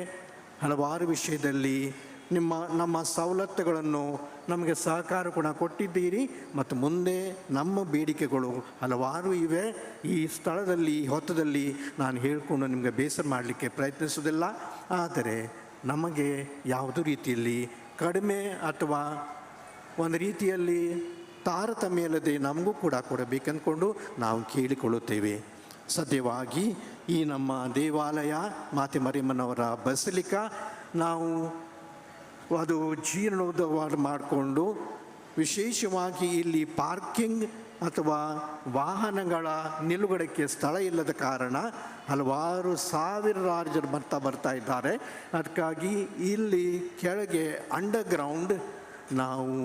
ಹಲವಾರು ವಿಷಯದಲ್ಲಿ ನಮ್ಮ ಸವಲತ್ತುಗಳನ್ನು ನಮಗೆ ಸಹಕಾರ ಕೂಡ ಕೊಟ್ಟಿದ್ದೀರಿ ಮತ್ತು ಮುಂದೆ ನಮ್ಮ ಬೇಡಿಕೆಗಳು ಹಲವಾರು ಇವೆ. ಈ ಸ್ಥಳದಲ್ಲಿ ಹೊತ್ತದಲ್ಲಿ ನಾನು ಹೇಳಿಕೊಂಡು ನಿಮಗೆ ಬೇಸರ ಮಾಡಲಿಕ್ಕೆ ಪ್ರಯತ್ನಿಸೋದಿಲ್ಲ. ಆದರೆ ನಮಗೆ ಯಾವುದೇ ರೀತಿಯಲ್ಲಿ ಕಡಿಮೆ ಅಥವಾ ಒಂದು ರೀತಿಯಲ್ಲಿ ತಾರತಮ್ಯ ಇಲ್ಲದೆ ನಮಗೂ ಕೂಡ ಕೊಡಬೇಕಂದ್ಕೊಂಡು ನಾವು ಕೇಳಿಕೊಳ್ಳುತ್ತೇವೆ. ಸದ್ಯವಾಗಿ ಈ ನಮ್ಮ ದೇವಾಲಯ ಮಾತೆ ಮರಿಯಮ್ಮನವರ ಬಸಲಿಕಾ ನಾವು ಅದು ಜೀರ್ಣೋದ್ಧಾರ ಮಾಡಿಕೊಂಡು ವಿಶೇಷವಾಗಿ ಇಲ್ಲಿ ಪಾರ್ಕಿಂಗ್ ಅಥವಾ ವಾಹನಗಳ ನಿಲುಗಡೆಗೆ ಸ್ಥಳ ಇಲ್ಲದ ಕಾರಣ ಹಲವಾರು ಸಾವಿರಾರು ಜನ ಬರ್ತಾ ಇದ್ದಾರೆ. ಅದಕ್ಕಾಗಿ ಇಲ್ಲಿ ಕೆಳಗೆ ಅಂಡರ್ಗ್ರೌಂಡ್ ನಾವು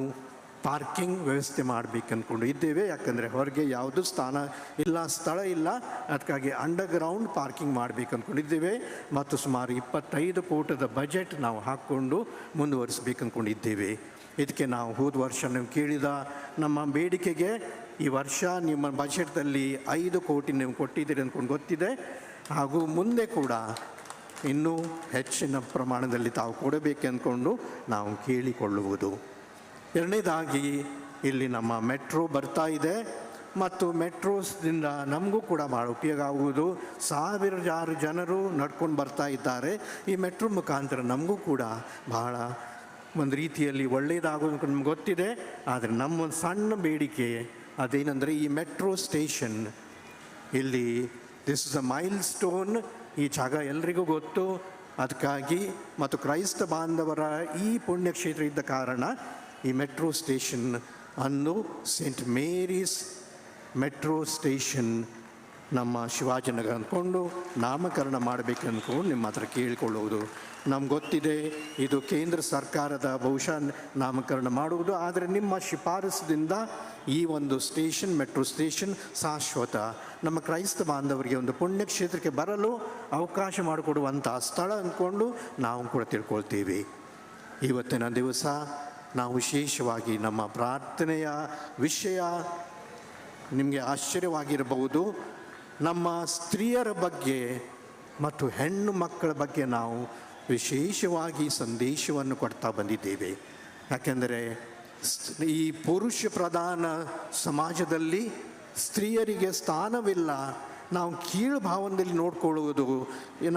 ಪಾರ್ಕಿಂಗ್ ವ್ಯವಸ್ಥೆ ಮಾಡಬೇಕು ಅಂದ್ಕೊಂಡು ಇದ್ದೇವೆ. ಯಾಕಂದರೆ ಹೊರಗೆ ಯಾವುದೂ ಸ್ಥಳ ಇಲ್ಲ. ಅದಕ್ಕಾಗಿ ಅಂಡರ್ಗ್ರೌಂಡ್ ಪಾರ್ಕಿಂಗ್ ಮಾಡಬೇಕು ಅಂದ್ಕೊಂಡಿದ್ದೇವೆ ಮತ್ತು ಸುಮಾರು 25 ಕೋಟಿದ ಬಜೆಟ್ ನಾವು ಹಾಕ್ಕೊಂಡು ಮುಂದುವರಿಸಬೇಕು ಅಂದ್ಕೊಂಡಿದ್ದೇವೆ. ಇದಕ್ಕೆ ನಾವು ಹೋದ ವರ್ಷ ನೀವು ಕೇಳಿದ ನಮ್ಮ ಬೇಡಿಕೆಗೆ ಈ ವರ್ಷ ನಿಮ್ಮ ಬಜೆಟ್ದಲ್ಲಿ 5 ಕೋಟಿ ನೀವು ಕೊಟ್ಟಿದ್ದೀರಿ ಅಂದ್ಕೊಂಡು ಗೊತ್ತಿದೆ. ಹಾಗೂ ಮುಂದೆ ಕೂಡ ಇನ್ನೂ ಹೆಚ್ಚಿನ ಪ್ರಮಾಣದಲ್ಲಿ ತಾವು ಕೊಡಬೇಕು ಅಂದ್ಕೊಂಡು ನಾವು ಕೇಳಿಕೊಳ್ಳುವುದು. ಎರಡನೇದಾಗಿ ಇಲ್ಲಿ ನಮ್ಮ ಮೆಟ್ರೋ ಬರ್ತಾ ಇದೆ ಮತ್ತು ಮೆಟ್ರೋಸ್ದಿಂದ ನಮಗೂ ಕೂಡ ಭಾಳ ಉಪಯೋಗ ಆಗುವುದು. ಸಾವಿರಾರು ಜನರು ನಡ್ಕೊಂಡು ಬರ್ತಾ ಇದ್ದಾರೆ. ಈ ಮೆಟ್ರೋ ಮುಖಾಂತರ ನಮಗೂ ಕೂಡ ಬಹಳ ಒಂದು ರೀತಿಯಲ್ಲಿ ಒಳ್ಳೆಯದಾಗೋದು ನಮ್ಗೆ ಗೊತ್ತಿದೆ. ಆದರೆ ನಮ್ಮ ಸಣ್ಣ ಬೇಡಿಕೆ ಅದೇನೆಂದರೆ ಈ ಮೆಟ್ರೋ ಸ್ಟೇಷನ್ ಇಲ್ಲಿ this is a milestone. ಈ ಜಾಗ ಎಲ್ರಿಗೂ ಗೊತ್ತು. ಅದಕ್ಕಾಗಿ ಮತ್ತು ಕ್ರೈಸ್ತ ಬಾಂಧವರ ಈ ಪುಣ್ಯಕ್ಷೇತ್ರ ಇದ್ದ ಕಾರಣ ಈ ಮೆಟ್ರೋ ಸ್ಟೇಷನ್ ಅನ್ನು ಸೇಂಟ್ ಮೇರೀಸ್ ಮೆಟ್ರೋ ಸ್ಟೇಷನ್ ನಮ್ಮ ಶಿವಾಜಿನಗರ ಅಂದ್ಕೊಂಡು ನಾಮಕರಣ ಮಾಡಬೇಕು ಅಂದ್ಕೊಂಡು ನಿಮ್ಮ ಹತ್ರ ಕೇಳಿಕೊಳ್ಳುವುದು. ನಮ್ಗೆ ಗೊತ್ತಿದೆ ಇದು ಕೇಂದ್ರ ಸರ್ಕಾರದ ಬಹುಶಃ ನಾಮಕರಣ ಮಾಡುವುದು. ಆದರೆ ನಿಮ್ಮ ಶಿಫಾರಸ್ಸಿನಿಂದ ಈ ಒಂದು ಸ್ಟೇಷನ್ ಮೆಟ್ರೋ ಸ್ಟೇಷನ್ ಶಾಶ್ವತ ನಮ್ಮ ಕ್ರೈಸ್ತ ಬಾಂಧವರಿಗೆ ಒಂದು ಪುಣ್ಯಕ್ಷೇತ್ರಕ್ಕೆ ಬರಲು ಅವಕಾಶ ಮಾಡಿಕೊಡುವಂಥ ಸ್ಥಳ ಅಂದ್ಕೊಂಡು ನಾವು ಕೂಡ ತಿಳ್ಕೊಳ್ತೀವಿ. ಇವತ್ತಿನ ದಿವಸ ನಾವು ವಿಶೇಷವಾಗಿ ನಮ್ಮ ಪ್ರಾರ್ಥನೆಯ ವಿಷಯ ನಿಮಗೆ ಆಶ್ಚರ್ಯವಾಗಿರಬಹುದು. ನಮ್ಮ ಸ್ತ್ರೀಯರ ಬಗ್ಗೆ ಮತ್ತು ಹೆಣ್ಣು ಮಕ್ಕಳ ಬಗ್ಗೆ ನಾವು ವಿಶೇಷವಾಗಿ ಸಂದೇಶವನ್ನು ಕೊಡ್ತಾ ಬಂದಿದ್ದೇವೆ. ಯಾಕೆಂದರೆ ಈ ಪುರುಷ ಪ್ರಧಾನ ಸಮಾಜದಲ್ಲಿ ಸ್ತ್ರೀಯರಿಗೆ ಸ್ಥಾನವಿಲ್ಲ. ನಾವು ಕೀಳು ಭಾವನೆಯಲ್ಲಿ ನೋಡ್ಕೊಳ್ಳುವುದು.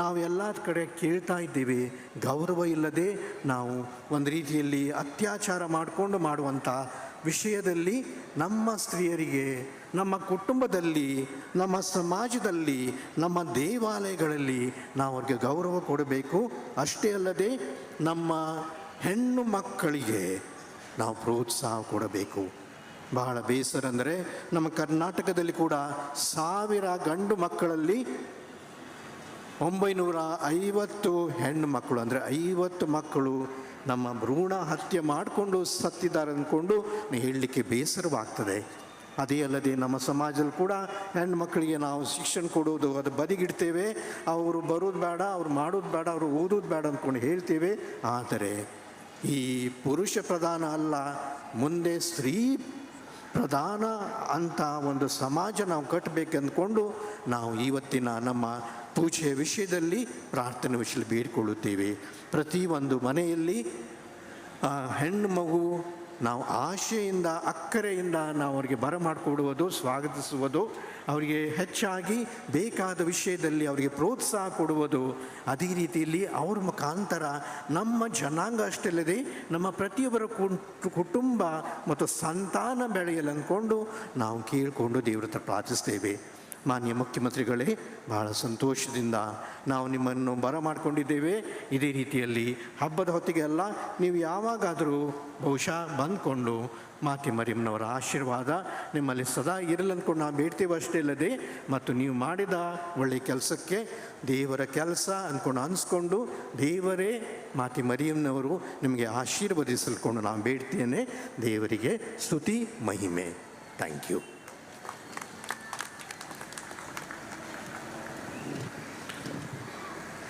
ನಾವು ಎಲ್ಲ ಕಡೆ ಕೇಳ್ತಾ ಇದ್ದೀವಿ. ಗೌರವ ಇಲ್ಲದೆ ನಾವು ಒಂದು ರೀತಿಯಲ್ಲಿ ಅತ್ಯಾಚಾರ ಮಾಡಿಕೊಂಡು ಮಾಡುವಂಥ ವಿಷಯದಲ್ಲಿ ನಮ್ಮ ಸ್ತ್ರೀಯರಿಗೆ ನಮ್ಮ ಕುಟುಂಬದಲ್ಲಿ ನಮ್ಮ ಸಮಾಜದಲ್ಲಿ ನಮ್ಮ ದೇವಾಲಯಗಳಲ್ಲಿ ನಾವು ಅವ್ರಿಗೆ ಗೌರವ ಕೊಡಬೇಕು. ಅಷ್ಟೇ ಅಲ್ಲದೆ ನಮ್ಮ ಹೆಣ್ಣು ಮಕ್ಕಳಿಗೆ ನಾವು ಪ್ರೋತ್ಸಾಹ ಕೊಡಬೇಕು. ಬಹಳ ಬೇಸರ ಅಂದರೆ ನಮ್ಮ ಕರ್ನಾಟಕದಲ್ಲಿ ಕೂಡ 1000 ಗಂಡು ಮಕ್ಕಳಲ್ಲಿ 950 ಹೆಣ್ಣು ಮಕ್ಕಳು ಅಂದರೆ 50 ಮಕ್ಕಳು ನಮ್ಮ ಭ್ರೂಣ ಹತ್ಯೆ ಮಾಡಿಕೊಂಡು ಸತ್ತಿದ್ದಾರೆ ಅಂದ್ಕೊಂಡು ಹೇಳಲಿಕ್ಕೆ ಬೇಸರವಾಗ್ತದೆ. ಅದೇ ಅಲ್ಲದೆ ನಮ್ಮ ಸಮಾಜದಲ್ಲಿ ಕೂಡ ಹೆಣ್ಣು ಮಕ್ಕಳಿಗೆ ನಾವು ಶಿಕ್ಷಣ ಕೊಡೋದು ಅದು ಬದಿಗಿಡ್ತೇವೆ. ಅವರು ಬರೋದು ಬೇಡ, ಅವ್ರು ಮಾಡೋದು ಬೇಡ, ಅವರು ಓದೋದು ಬೇಡ ಅಂದ್ಕೊಂಡು ಹೇಳ್ತೇವೆ. ಆದರೆ ಈ ಪುರುಷ ಪ್ರಧಾನ ಅಲ್ಲ, ಮುಂದೆ ಸ್ತ್ರೀ ಪ್ರಧಾನ ಅಂತ ಒಂದು ಸಮಾಜ ನಾವು ಕಟ್ಟಬೇಕೆಂದುಕೊಂಡು ನಾವು ಇವತ್ತಿನ ನಮ್ಮ ಪೂಜೆಯ ವಿಷಯದಲ್ಲಿ ಪ್ರಾರ್ಥನೆ ವಿಷಯದಲ್ಲಿ ಬೇಡಿಕೊಳ್ಳುತ್ತೇವೆ. ಪ್ರತಿಯೊಂದು ಮನೆಯಲ್ಲಿ ಹೆಣ್ಣು ಮಗು ನಾವು ಆಶೆಯಿಂದ ಅಕ್ಕರೆಯಿಂದ ನಾವು ಅವರಿಗೆ ಬರಮಾಡಿಕೊಡುವುದು, ಸ್ವಾಗತಿಸುವುದು, ಅವರಿಗೆ ಹೆಚ್ಚಾಗಿ ಬೇಕಾದ ವಿಷಯದಲ್ಲಿ ಅವರಿಗೆ ಪ್ರೋತ್ಸಾಹ ಕೊಡುವುದು. ಅದೇ ರೀತಿಯಲ್ಲಿ ಅವ್ರ ಮುಖಾಂತರ ನಮ್ಮ ಜನಾಂಗ ಅಷ್ಟಲ್ಲದೆ ನಮ್ಮ ಪ್ರತಿಯೊಬ್ಬರ ಕುಟುಂಬ ಮತ್ತು ಸಂತಾನ ಬೆಳೆಯಲು ಅಂದ್ಕೊಂಡು ನಾವು ಕೇಳಿಕೊಂಡು ದೇವರ ಹತ್ರ ಪ್ರಾರ್ಥಿಸ್ತೇವೆ. ಮಾನ್ಯ ಮುಖ್ಯಮಂತ್ರಿಗಳೇ, ಬಹಳ ಸಂತೋಷದಿಂದ ನಾವು ನಿಮ್ಮನ್ನು ಬರಮಾಡಿಕೊಂಡಿದ್ದೇವೆ. ಇದೇ ರೀತಿಯಲ್ಲಿ ಹಬ್ಬದ ಹೊತ್ತಿಗೆ ಅಲ್ಲ, ನೀವು ಯಾವಾಗಾದರೂ ಬಹುಶಃ ಬಂದ್ಕೊಂಡು ಮಾತೆ ಮರಿಯಮ್ಮನವರ ಆಶೀರ್ವಾದ ನಿಮ್ಮಲ್ಲಿ ಸದಾ ಇರಲಿ ಅಂದ್ಕೊಂಡು ನಾವು ಬೇಡ್ತೇವೆ. ಅಷ್ಟೇ ಅಲ್ಲದೆ ಮತ್ತು ನೀವು ಮಾಡಿದ ಒಳ್ಳೆಯ ಕೆಲಸಕ್ಕೆ ದೇವರ ಕೆಲಸ ಅಂದ್ಕೊಂಡು ಅನಿಸ್ಕೊಂಡು ದೇವರೇ ಮಾತೆ ಮರಿಯಮ್ಮನವರು ನಿಮಗೆ ಆಶೀರ್ವದಿಸಲ್ಕೊಂಡು ನಾನು ಬೇಡ್ತೇನೆ. ದೇವರಿಗೆ ಸ್ತುತಿ ಮಹಿಮೆ. Thank you.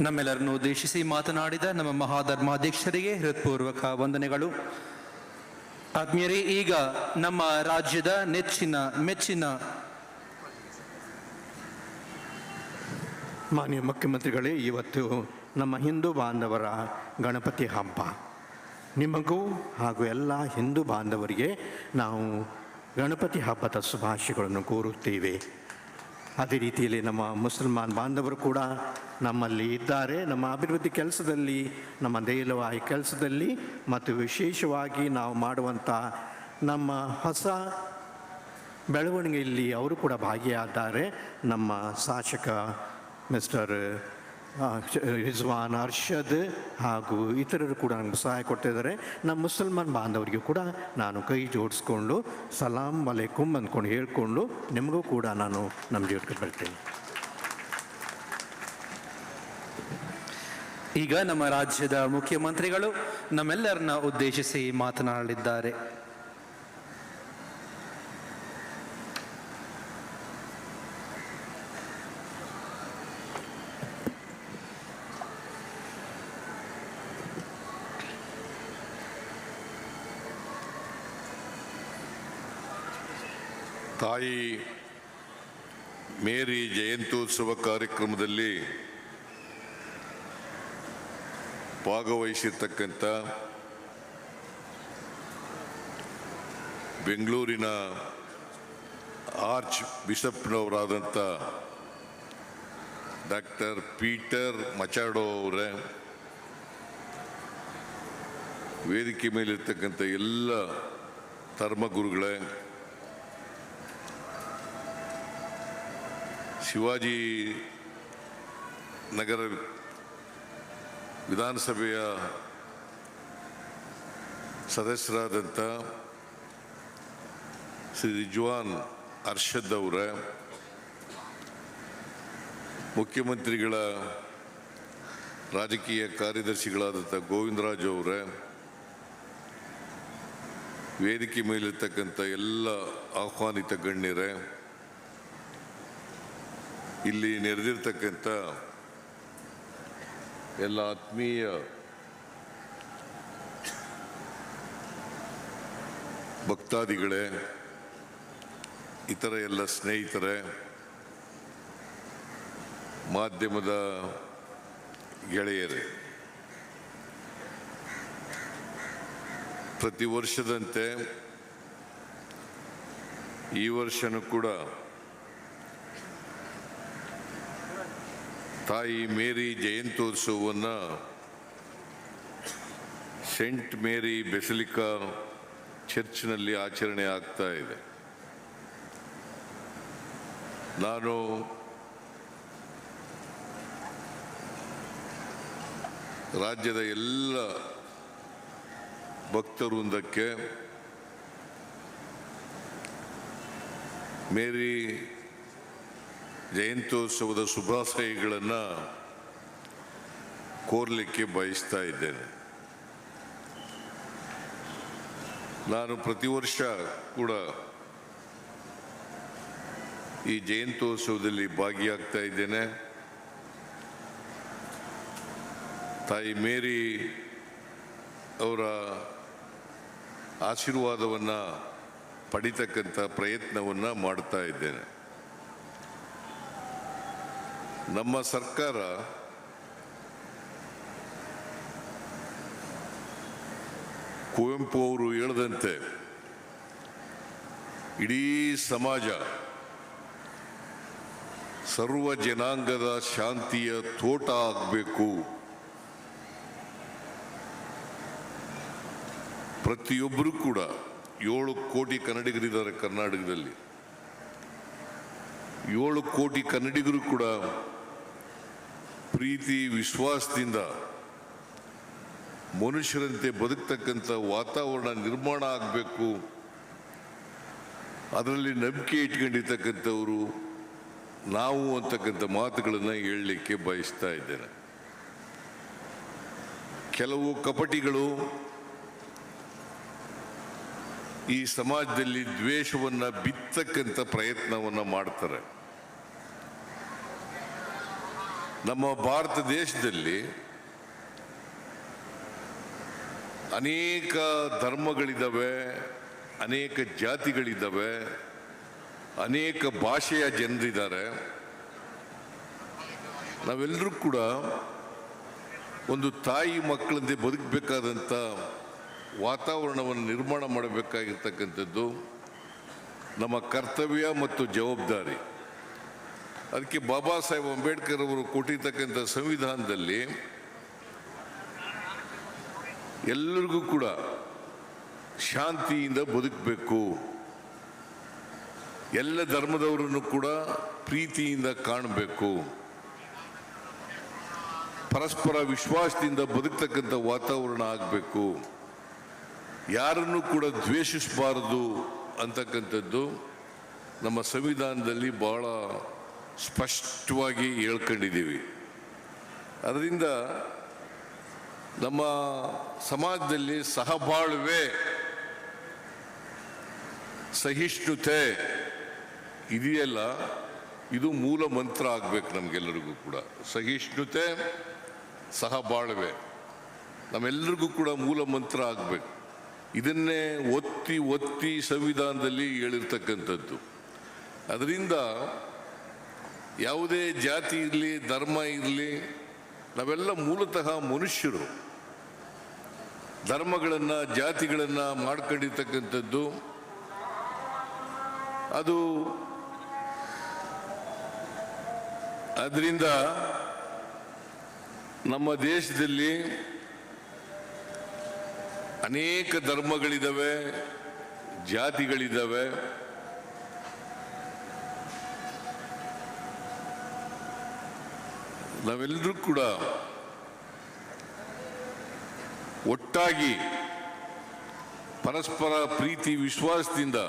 ನಮ್ಮೆಲ್ಲರನ್ನು ಉದ್ದೇಶಿಸಿ ಮಾತನಾಡಿದ ನಮ್ಮ ಮಹಾಧರ್ಮಾಧ್ಯಕ್ಷರಿಗೆ ಹೃತ್ಪೂರ್ವಕ ವಂದನೆಗಳು. ಆತ್ಮೀಯರೇ, ಈಗ ನಮ್ಮ ರಾಜ್ಯದ ಮೆಚ್ಚಿನ ಮಾನ್ಯ ಮುಖ್ಯಮಂತ್ರಿಗಳೇ, ಇವತ್ತು ನಮ್ಮ ಹಿಂದೂ ಬಾಂಧವರ ಗಣಪತಿ ಹಬ್ಬ. ನಿಮಗೂ ಹಾಗೂ ಎಲ್ಲ ಹಿಂದೂ ಬಾಂಧವರಿಗೆ ನಾವು ಗಣಪತಿ ಹಬ್ಬದ ಶುಭಾಶಯಗಳನ್ನು ಕೋರುತ್ತೇವೆ. ಅದೇ ರೀತಿಯಲ್ಲಿ ನಮ್ಮ ಮುಸಲ್ಮಾನ್ ಬಾಂಧವರು ಕೂಡ ನಮ್ಮಲ್ಲಿ ಇದ್ದಾರೆ. ನಮ್ಮ ಅಭಿವೃದ್ಧಿ ಕೆಲಸದಲ್ಲಿ, ನಮ್ಮ ದೇಲವಾಯಿ ಕೆಲಸದಲ್ಲಿ ಮತ್ತು ವಿಶೇಷವಾಗಿ ನಾವು ಮಾಡುವಂಥ ನಮ್ಮ ಹೊಸ ಬೆಳವಣಿಗೆಯಲ್ಲಿ ಅವರು ಕೂಡ ಭಾಗಿಯಾಗಿದ್ದಾರೆ. ನಮ್ಮ ಶಾಸಕ ಮಿಸ್ಟರ್ ರಿಜ್ವಾನ್ ಅರ್ಷದ್ ಹಾಗೂ ಇತರರು ಕೂಡ ನಮಗೆ ಸಹಾಯ ಕೊಡ್ತಿದ್ದಾರೆ. ನಮ್ಮ ಮುಸಲ್ಮಾನ್ ಬಾಂಧವರಿಗೂ ಕೂಡ ನಾನು ಕೈ ಜೋಡಿಸ್ಕೊಂಡು ಸಲಾಂ ಅಲೈಕುಮ್ ಅಂದ್ಕೊಂಡು ಹೇಳ್ಕೊಂಡು ನಿಮಗೂ ಕೂಡ ನಾನು ನಮ್ಮ ಜೊತೆಗೆ ಬರ್ತೇನೆ. ಈಗ ನಮ್ಮ ರಾಜ್ಯದ ಮುಖ್ಯಮಂತ್ರಿಗಳು ನಮ್ಮೆಲ್ಲರನ್ನ ಉದ್ದೇಶಿಸಿ ಮಾತನಾಡಲಿದ್ದಾರೆ. ತಾಯಿ ಮೇರಿ ಜಯಂತ್ಯೋತ್ಸವ ಕಾರ್ಯಕ್ರಮದಲ್ಲಿ ಭಾಗವಹಿಸಿರ್ತಕ್ಕಂಥ ಬೆಂಗಳೂರಿನ ಆರ್ಚ್ ಬಿಷಪ್ನವರಾದಂಥ ಡಾಕ್ಟರ್ ಪೀಟರ್ ಮಚಾಡೋ ಅವರೇ, ವೇದಿಕೆ ಮೇಲಿರ್ತಕ್ಕಂಥ ಎಲ್ಲ ಧರ್ಮಗುರುಗಳೇ, ಶಿವಾಜಿ ನಗರ ವಿಧಾನಸಭೆಯ ಸದಸ್ಯರಾದಂಥ ಶ್ರೀ ರಿಜ್ವಾನ್ ಅರ್ಷದ್ ಅವರ, ಮುಖ್ಯಮಂತ್ರಿಗಳ ರಾಜಕೀಯ ಕಾರ್ಯದರ್ಶಿಗಳಾದಂಥ ಗೋವಿಂದರಾಜ್ ಅವರ, ವೇದಿಕೆ ಮೇಲಿರ್ತಕ್ಕಂಥ ಎಲ್ಲ ಆಹ್ವಾನಿತ ಗಣ್ಯರೇ, ಇಲ್ಲಿ ನೆರೆದಿರ್ತಕ್ಕಂಥ ಎಲ್ಲ ಆತ್ಮೀಯ ಭಕ್ತಾದಿಗಳೇ, ಇತರ ಎಲ್ಲ ಸ್ನೇಹಿತರೇ, ಮಾಧ್ಯಮದ ಗೆಳೆಯರೇ, ಪ್ರತಿ ವರ್ಷದಂತೆ ಈ ವರ್ಷನೂ ಕೂಡ ತಾಯಿ ಮೇರಿ ಜಯಂತ್ಯೋತ್ಸವವನ್ನು ಸೆಂಟ್ ಮೇರಿ ಬೆಸಿಲಿಕಾ ಚರ್ಚ್ನಲ್ಲಿ ಆಚರಣೆ ಆಗ್ತಾ ಇದೆ. ನಾನು ರಾಜ್ಯದ ಎಲ್ಲ ಭಕ್ತವೃಂದಕ್ಕೆ ಮೇರಿ ಜಯಂತ್ಯೋತ್ಸವದ ಶುಭಾಶಯಗಳನ್ನು ಕೋರಲಿಕ್ಕೆ ಬಯಸ್ತಾ ಇದ್ದೇನೆ. ನಾನು ಪ್ರತಿ ವರ್ಷ ಕೂಡ ಈ ಜಯಂತ್ಯೋತ್ಸವದಲ್ಲಿ ಭಾಗಿಯಾಗ್ತಾ ಇದ್ದೇನೆ. ತಾಯಿ ಮೇರಿ ಅವರ ಆಶೀರ್ವಾದವನ್ನು ಪಡಿತಕ್ಕಂಥ ಪ್ರಯತ್ನವನ್ನು ಮಾಡ್ತಾ ಇದ್ದೇನೆ. ನಮ್ಮ ಸರ್ಕಾರ ಕುವೆಂಪು ಅವರು ಹೇಳಿದಂತೆ ಇಡೀ ಸಮಾಜ ಸರ್ವ ಜನಾಂಗದ ಶಾಂತಿಯ ತೋಟ ಆಗಬೇಕು, ಪ್ರತಿಯೊಬ್ಬರೂ ಕೂಡ 7 ಕೋಟಿ ಕನ್ನಡಿಗರಿದ್ದಾರೆ ಕರ್ನಾಟಕದಲ್ಲಿ. 7 ಕೋಟಿ ಕನ್ನಡಿಗರು ಕೂಡ ಪ್ರೀತಿ ವಿಶ್ವಾಸದಿಂದ ಮನುಷ್ಯರಂತೆ ಬದುಕ್ತಕ್ಕಂಥ ವಾತಾವರಣ ನಿರ್ಮಾಣ ಆಗಬೇಕು, ಅದರಲ್ಲಿ ನಂಬಿಕೆ ಇಟ್ಕೊಂಡಿರ್ತಕ್ಕಂಥವರು ನಾವು ಅಂತಕ್ಕಂಥ ಮಾತುಗಳನ್ನು ಹೇಳಲಿಕ್ಕೆ ಬಯಸ್ತಾ ಇದ್ದೇನೆ. ಕೆಲವು ಕಪಟಿಗಳು ಈ ಸಮಾಜದಲ್ಲಿ ದ್ವೇಷವನ್ನು ಬಿತ್ತಕ್ಕಂಥ ಪ್ರಯತ್ನವನ್ನು ಮಾಡ್ತಾರೆ. ನಮ್ಮ ಭಾರತ ದೇಶದಲ್ಲಿ ಅನೇಕ ಧರ್ಮಗಳಿದ್ದಾವೆ, ಅನೇಕ ಜಾತಿಗಳಿದ್ದಾವೆ, ಅನೇಕ ಭಾಷೆಯ ಜನರಿದ್ದಾರೆ. ನಾವೆಲ್ಲರೂ ಕೂಡ ಒಂದು ತಾಯಿ ಮಕ್ಕಳಂತೆ ಬದುಕಬೇಕಾದಂಥ ವಾತಾವರಣವನ್ನು ನಿರ್ಮಾಣ ಮಾಡಬೇಕಾಗಿರ್ತಕ್ಕಂಥದ್ದು ನಮ್ಮ ಕರ್ತವ್ಯ ಮತ್ತು ಜವಾಬ್ದಾರಿ. ಅದಕ್ಕೆ ಬಾಬಾ ಸಾಹೇಬ್ ಅಂಬೇಡ್ಕರ್ ಅವರು ಕೊಟ್ಟಿರ್ತಕ್ಕಂಥ ಸಂವಿಧಾನದಲ್ಲಿ ಎಲ್ಲರಿಗೂ ಕೂಡ ಶಾಂತಿಯಿಂದ ಬದುಕಬೇಕು, ಎಲ್ಲ ಧರ್ಮದವರನ್ನು ಕೂಡ ಪ್ರೀತಿಯಿಂದ ಕಾಣಬೇಕು, ಪರಸ್ಪರ ವಿಶ್ವಾಸದಿಂದ ಬದುಕ್ತಕ್ಕಂಥ ವಾತಾವರಣ ಆಗಬೇಕು, ಯಾರನ್ನು ಕೂಡ ದ್ವೇಷಿಸಬಾರದು ಅಂತಕ್ಕಂಥದ್ದು ನಮ್ಮ ಸಂವಿಧಾನದಲ್ಲಿ ಬಹಳ ಸ್ಪಷ್ಟವಾಗಿ ಹೇಳ್ಕೊಂಡಿದ್ದೀವಿ. ಅದರಿಂದ ನಮ್ಮ ಸಮಾಜದಲ್ಲಿ ಸಹಬಾಳ್ವೆ, ಸಹಿಷ್ಣುತೆ ಇದೆಯಲ್ಲ, ಇದು ಮೂಲ ಮಂತ್ರ ಆಗಬೇಕು ನಮಗೆಲ್ಲರಿಗೂ ಕೂಡ. ಸಹಿಷ್ಣುತೆ, ಸಹಬಾಳ್ವೆ ನಮ್ಮೆಲ್ಲರಿಗೂ ಕೂಡ ಮೂಲ ಮಂತ್ರ ಆಗಬೇಕು. ಇದನ್ನೇ ಒತ್ತಿ ಒತ್ತಿ ಸಂವಿಧಾನದಲ್ಲಿ ಹೇಳಿರ್ತಕ್ಕಂಥದ್ದು. ಅದರಿಂದ ಯಾವುದೇ ಜಾತಿ ಇರಲಿ, ಧರ್ಮ ಇರಲಿ, ನಾವೆಲ್ಲ ಮೂಲತಃ ಮನುಷ್ಯರು. ಧರ್ಮಗಳನ್ನು, ಜಾತಿಗಳನ್ನು ಮಾಡ್ಕೊಂಡಿರ್ತಕ್ಕಂಥದ್ದು ಅದು ಅದರಿಂದ ನಮ್ಮ ದೇಶದಲ್ಲಿ ಅನೇಕ ಧರ್ಮಗಳಿದ್ದಾವೆ, ಜಾತಿಗಳಿದ್ದಾವೆ. ನಾವೆಲ್ಲರೂ ಕೂಡ ಒಟ್ಟಾಗಿ ಪರಸ್ಪರ ಪ್ರೀತಿ ವಿಶ್ವಾಸದಿಂದ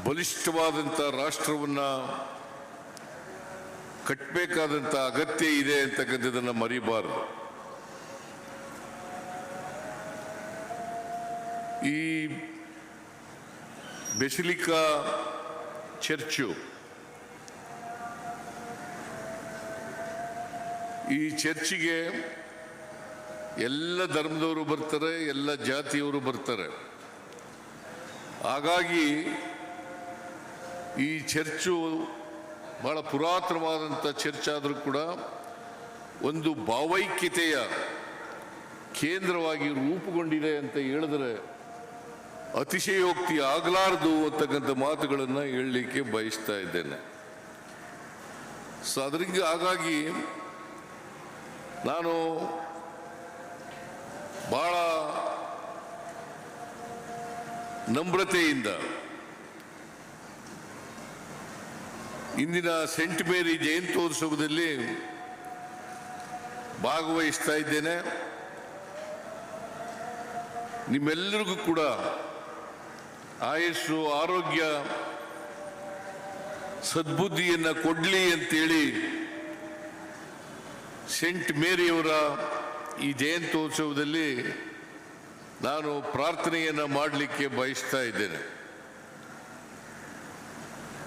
ಬಲಿಷ್ಠವಾದಂಥ ರಾಷ್ಟ್ರವನ್ನು ಕಟ್ಟಬೇಕಾದಂಥ ಅಗತ್ಯ ಇದೆ ಅಂತಕ್ಕಂಥದ್ದನ್ನು ಮರಿಬಾರದು. ಈ ಬೆಸಿಲಿಕಾ ಚರ್ಚು, ಈ ಚರ್ಚಿಗೆ ಎಲ್ಲ ಧರ್ಮದವರು ಬರ್ತಾರೆ, ಎಲ್ಲ ಜಾತಿಯವರು ಬರ್ತಾರೆ. ಹಾಗಾಗಿ ಈ ಚರ್ಚು ಬಹಳ ಪುರಾತನವಾದಂಥ ಚರ್ಚ್ ಆದರೂ ಕೂಡ ಒಂದು ಭಾವೈಕ್ಯತೆಯ ಕೇಂದ್ರವಾಗಿ ರೂಪುಗೊಂಡಿದೆ ಅಂತ ಹೇಳಿದ್ರೆ ಅತಿಶಯೋಕ್ತಿ ಆಗಲಾರದು ಅಂತಕ್ಕಂಥ ಮಾತುಗಳನ್ನು ಹೇಳಲಿಕ್ಕೆ ಬಯಸ್ತಾ ಇದ್ದೇನೆ. ಸೊ ಅದರಿಂದ ಹಾಗಾಗಿ ನಾನು ಬಹಳ ನಮ್ರತೆಯಿಂದ ಇಂದಿನ ಸೆಂಟ್ ಮೇರಿ ಜಯಂತ್ಯೋತ್ಸವದಲ್ಲಿ ಭಾಗವಹಿಸ್ತಾ ಇದ್ದೇನೆ. ನಿಮ್ಮೆಲ್ಲರಿಗೂ ಕೂಡ ಆಯಸ್ಸು, ಆರೋಗ್ಯ, ಸದ್ಬುದ್ಧಿಯನ್ನು ಕೊಡಲಿ ಅಂತೇಳಿ ಸೆಂಟ್ ಮೇರಿಯವರ ಈ ಜಯಂತ್ಯೋತ್ಸವದಲ್ಲಿ ನಾನು ಪ್ರಾರ್ಥನೆಯನ್ನು ಮಾಡಲಿಕ್ಕೆ ಬಯಸ್ತಾ ಇದ್ದೇನೆ.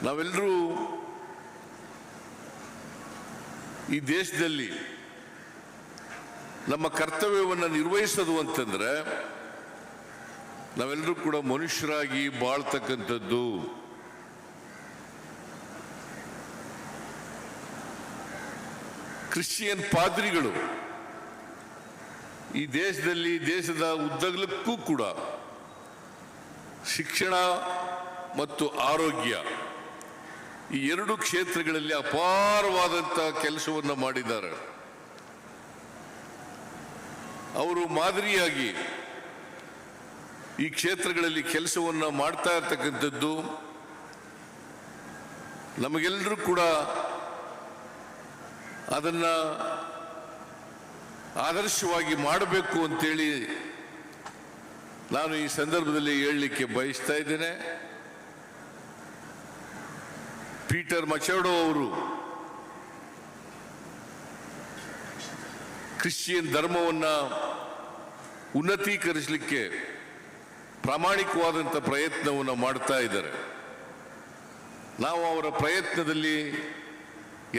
ನಾವೆಲ್ಲರೂ ಈ ದೇಶದಲ್ಲಿ ನಮ್ಮ ಕರ್ತವ್ಯವನ್ನು ನಿರ್ವಹಿಸೋದು ಅಂತಂದ್ರೆ ನಾವೆಲ್ಲರೂ ಕೂಡ ಮನುಷ್ಯರಾಗಿ ಬಾಳ್ತಕ್ಕಂಥದ್ದು. ಕ್ರಿಶ್ಚಿಯನ್ ಪಾದ್ರಿಗಳು ಈ ದೇಶದಲ್ಲಿ, ದೇಶದ ಉದ್ದಗಲಕ್ಕೂ ಕೂಡ ಶಿಕ್ಷಣ ಮತ್ತು ಆರೋಗ್ಯ ಈ ಎರಡು ಕ್ಷೇತ್ರಗಳಲ್ಲಿ ಅಪಾರವಾದಂಥ ಕೆಲಸವನ್ನು ಮಾಡಿದ್ದಾರೆ. ಅವರು ಮಾದರಿಯಾಗಿ ಈ ಕ್ಷೇತ್ರಗಳಲ್ಲಿ ಕೆಲಸವನ್ನು ಮಾಡ್ತಾ ಇರ್ತಕ್ಕಂಥದ್ದು ನಮಗೆಲ್ಲರೂ ಕೂಡ ಅದನ್ನು ಆದರ್ಶವಾಗಿ ಮಾಡಬೇಕು ಅಂತೇಳಿ ನಾನು ಈ ಸಂದರ್ಭದಲ್ಲಿ ಹೇಳಲಿಕ್ಕೆ ಬಯಸ್ತಾ ಇದ್ದೇನೆ. ಪೀಟರ್ ಮಚರ್ಡೋ ಅವರು ಕ್ರಿಶ್ಚಿಯನ್ ಧರ್ಮವನ್ನು ಉನ್ನತೀಕರಿಸಲಿಕ್ಕೆ ಪ್ರಾಮಾಣಿಕವಾದಂಥ ಪ್ರಯತ್ನವನ್ನು ಮಾಡ್ತಾ ಇದ್ದಾರೆ. ನಾವು ಅವರ ಪ್ರಯತ್ನದಲ್ಲಿ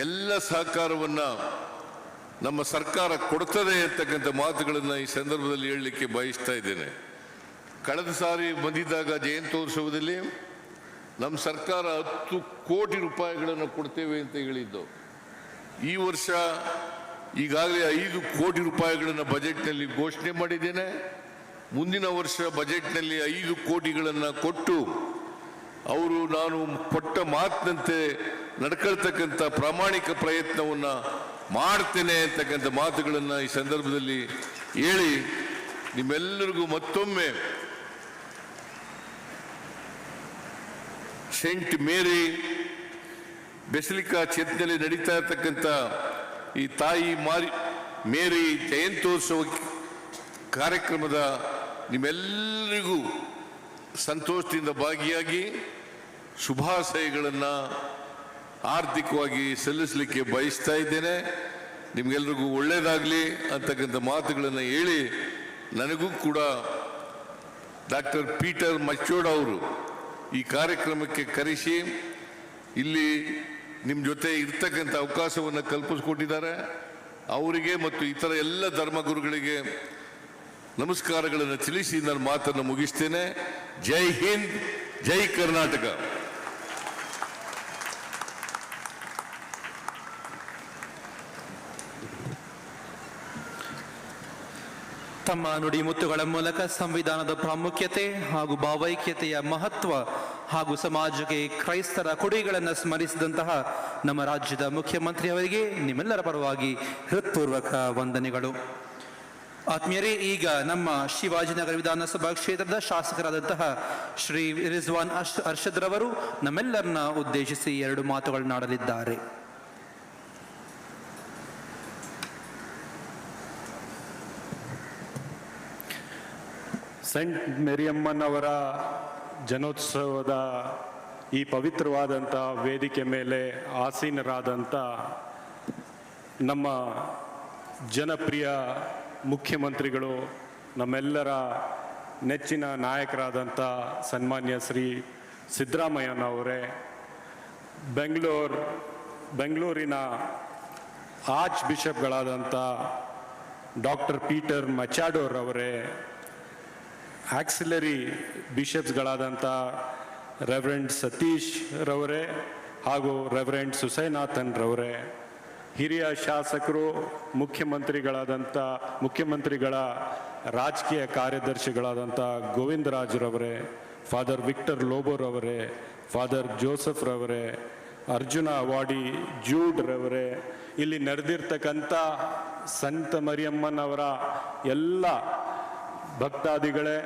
ಎಲ್ಲ ಸಹಕಾರವನ್ನು ನಮ್ಮ ಸರ್ಕಾರ ಕೊಡ್ತದೆ ಅಂತಕ್ಕಂಥ ಮಾತುಗಳನ್ನು ಈ ಸಂದರ್ಭದಲ್ಲಿ ಹೇಳಲಿಕ್ಕೆ ಬಯಸ್ತಾ ಇದ್ದೇನೆ. ಕಳೆದ ಸಾರಿ ಬಂದಿದ್ದಾಗ ಜಯಂತ್ಯೋತ್ಸವದಲ್ಲಿ ನಮ್ಮ ಸರ್ಕಾರ 10 ಕೋಟಿ ರೂಪಾಯಿಗಳನ್ನು ಕೊಡ್ತೇವೆ ಅಂತ ಹೇಳಿದ್ದು. ಈ ವರ್ಷ ಈಗಾಗಲೇ 5 ಕೋಟಿ ರೂಪಾಯಿಗಳನ್ನು ಬಜೆಟ್ನಲ್ಲಿ ಘೋಷಣೆ ಮಾಡಿದ್ದೇನೆ. ಮುಂದಿನ ವರ್ಷ ಬಜೆಟ್ನಲ್ಲಿ 5 ಕೋಟಿಗಳನ್ನು ಕೊಟ್ಟು ಅವರು ನಾನು ಕೊಟ್ಟ ಮಾತಿನಂತೆ ನಡ್ಕೊಳ್ತಕ್ಕಂಥ ಪ್ರಾಮಾಣಿಕ ಪ್ರಯತ್ನವನ್ನು ಮಾಡ್ತೇನೆ ಅಂತಕ್ಕಂಥ ಮಾತುಗಳನ್ನು ಈ ಸಂದರ್ಭದಲ್ಲಿ ಹೇಳಿ ನಿಮ್ಮೆಲ್ಲರಿಗೂ ಮತ್ತೊಮ್ಮೆ ಸೆಂಟ್ ಮೇರಿ ಬೆಸಿಲಿಕಾ ಚರ್ಚ್ನಲ್ಲಿ ನಡೀತಾ ಇರ್ತಕ್ಕಂಥ ಈ ತಾಯಿ ಮೇರಿ ಜಯಂತ್ಯೋತ್ಸವ ಕಾರ್ಯಕ್ರಮದ ನಿಮ್ಮೆಲ್ಲರಿಗೂ ಸಂತೋಷದಿಂದ ಭಾಗಿಯಾಗಿ ಶುಭಾಶಯಗಳನ್ನು ಆರ್ಥಿಕವಾಗಿ ಸಲ್ಲಿಸಲಿಕ್ಕೆ ಬಯಸ್ತಾ ಇದ್ದೇನೆ. ನಿಮಗೆಲ್ರಿಗೂ ಒಳ್ಳೆಯದಾಗಲಿ ಅಂತಕ್ಕಂಥ ಮಾತುಗಳನ್ನು ಹೇಳಿ ನನಗೂ ಕೂಡ ಡಾಕ್ಟರ್ ಪೀಟರ್ ಮಚ್ಚೋಡ್ ಅವರು ಈ ಕಾರ್ಯಕ್ರಮಕ್ಕೆ ಕರೆಸಿ ಇಲ್ಲಿ ನಿಮ್ಮ ಜೊತೆ ಇರ್ತಕ್ಕಂಥ ಅವಕಾಶವನ್ನು ಕಲ್ಪಿಸಿಕೊಟ್ಟಿದ್ದಾರೆ. ಅವರಿಗೆ ಮತ್ತು ಇತರ ಎಲ್ಲ ಧರ್ಮಗುರುಗಳಿಗೆ ನಮಸ್ಕಾರಗಳನ್ನು ತಿಳಿಸಿ ನಾನು ಮಾತನ್ನು ಮುಗಿಸ್ತೇನೆ. ಜೈ ಹಿಂದ್, ಜೈ ಕರ್ನಾಟಕ. ತಮ್ಮ ನುಡಿಮುತ್ತುಗಳ ಮೂಲಕ ಸಂವಿಧಾನದ ಪ್ರಾಮುಖ್ಯತೆ ಹಾಗೂ ಭಾವೈಕ್ಯತೆಯ ಮಹತ್ವ ಹಾಗೂ ಸಮಾಜಕ್ಕೆ ಕ್ರೈಸ್ತರ ಕೊಡುಗೆಗಳನ್ನು ಸ್ಮರಿಸಿದಂತಹ ನಮ್ಮ ರಾಜ್ಯದ ಮುಖ್ಯಮಂತ್ರಿಯವರಿಗೆ ನಿಮ್ಮೆಲ್ಲರ ಪರವಾಗಿ ಹೃತ್ಪೂರ್ವಕ ವಂದನೆಗಳು. ಆತ್ಮೀಯರೇ, ಈಗ ನಮ್ಮ ಶಿವಾಜಿನಗರ ವಿಧಾನಸಭಾ ಕ್ಷೇತ್ರದ ಶಾಸಕರಾದಂತಹ ಶ್ರೀ ರಿಜ್ವಾನ್ ಅರ್ಷದ್ ರವರು ನಮ್ಮೆಲ್ಲರನ್ನ ಉದ್ದೇಶಿಸಿ 2 ಮಾತುಗಳನ್ನಾಡಲಿದ್ದಾರೆ. ಸೆಂಟ್ ಮೇರಿಯಮ್ಮನವರ ಜನೋತ್ಸವದ ಈ ಪವಿತ್ರವಾದಂಥ ವೇದಿಕೆ ಮೇಲೆ ಆಸೀನರಾದಂಥ ನಮ್ಮ ಜನಪ್ರಿಯ ಮುಖ್ಯಮಂತ್ರಿಗಳು, ನಮ್ಮೆಲ್ಲರ ನೆಚ್ಚಿನ ನಾಯಕರಾದಂಥ ಸನ್ಮಾನ್ಯ ಶ್ರೀ ಸಿದ್ದರಾಮಯ್ಯನವರೇ, ಬೆಂಗಳೂರಿನ ಆರ್ಚ್ ಬಿಷಪ್ಗಳಾದಂಥ ಡಾಕ್ಟರ್ ಪೀಟರ್ ಮಚಾಡೋರ್ ಅವರೇ, ಆಕ್ಸಿಲರಿ ಬಿಷಪ್ಸ್ಗಳಾದಂಥ ರೆವರೆಂಡ್ ಸತೀಶ್ ರವರೇ ಹಾಗೂ ರೆವರೆಂಡ್ ಸುಸೈನಾಥನ್ ರವರೇ, ಹಿರಿಯ ಶಾಸಕರು, ಮುಖ್ಯಮಂತ್ರಿಗಳ ರಾಜಕೀಯ ಕಾರ್ಯದರ್ಶಿಗಳಾದಂಥ ಗೋವಿಂದರಾಜ್ರವರೇ, ಫಾದರ್ ವಿಕ್ಟರ್ ಲೋಬೋರವರೇ, ಫಾದರ್ ಜೋಸೆಫ್ ರವರೇ, ಅರ್ಜುನ ಅವಾರ್ಡಿ ಜೂಡ್ ರವರೇ, ಇಲ್ಲಿ ನಡೆದಿರ್ತಕ್ಕಂಥ ಸಂತ ಮರಿಯಮ್ಮನವರ ಎಲ್ಲ ಭಕ್ತಾದಿಗಳೇ,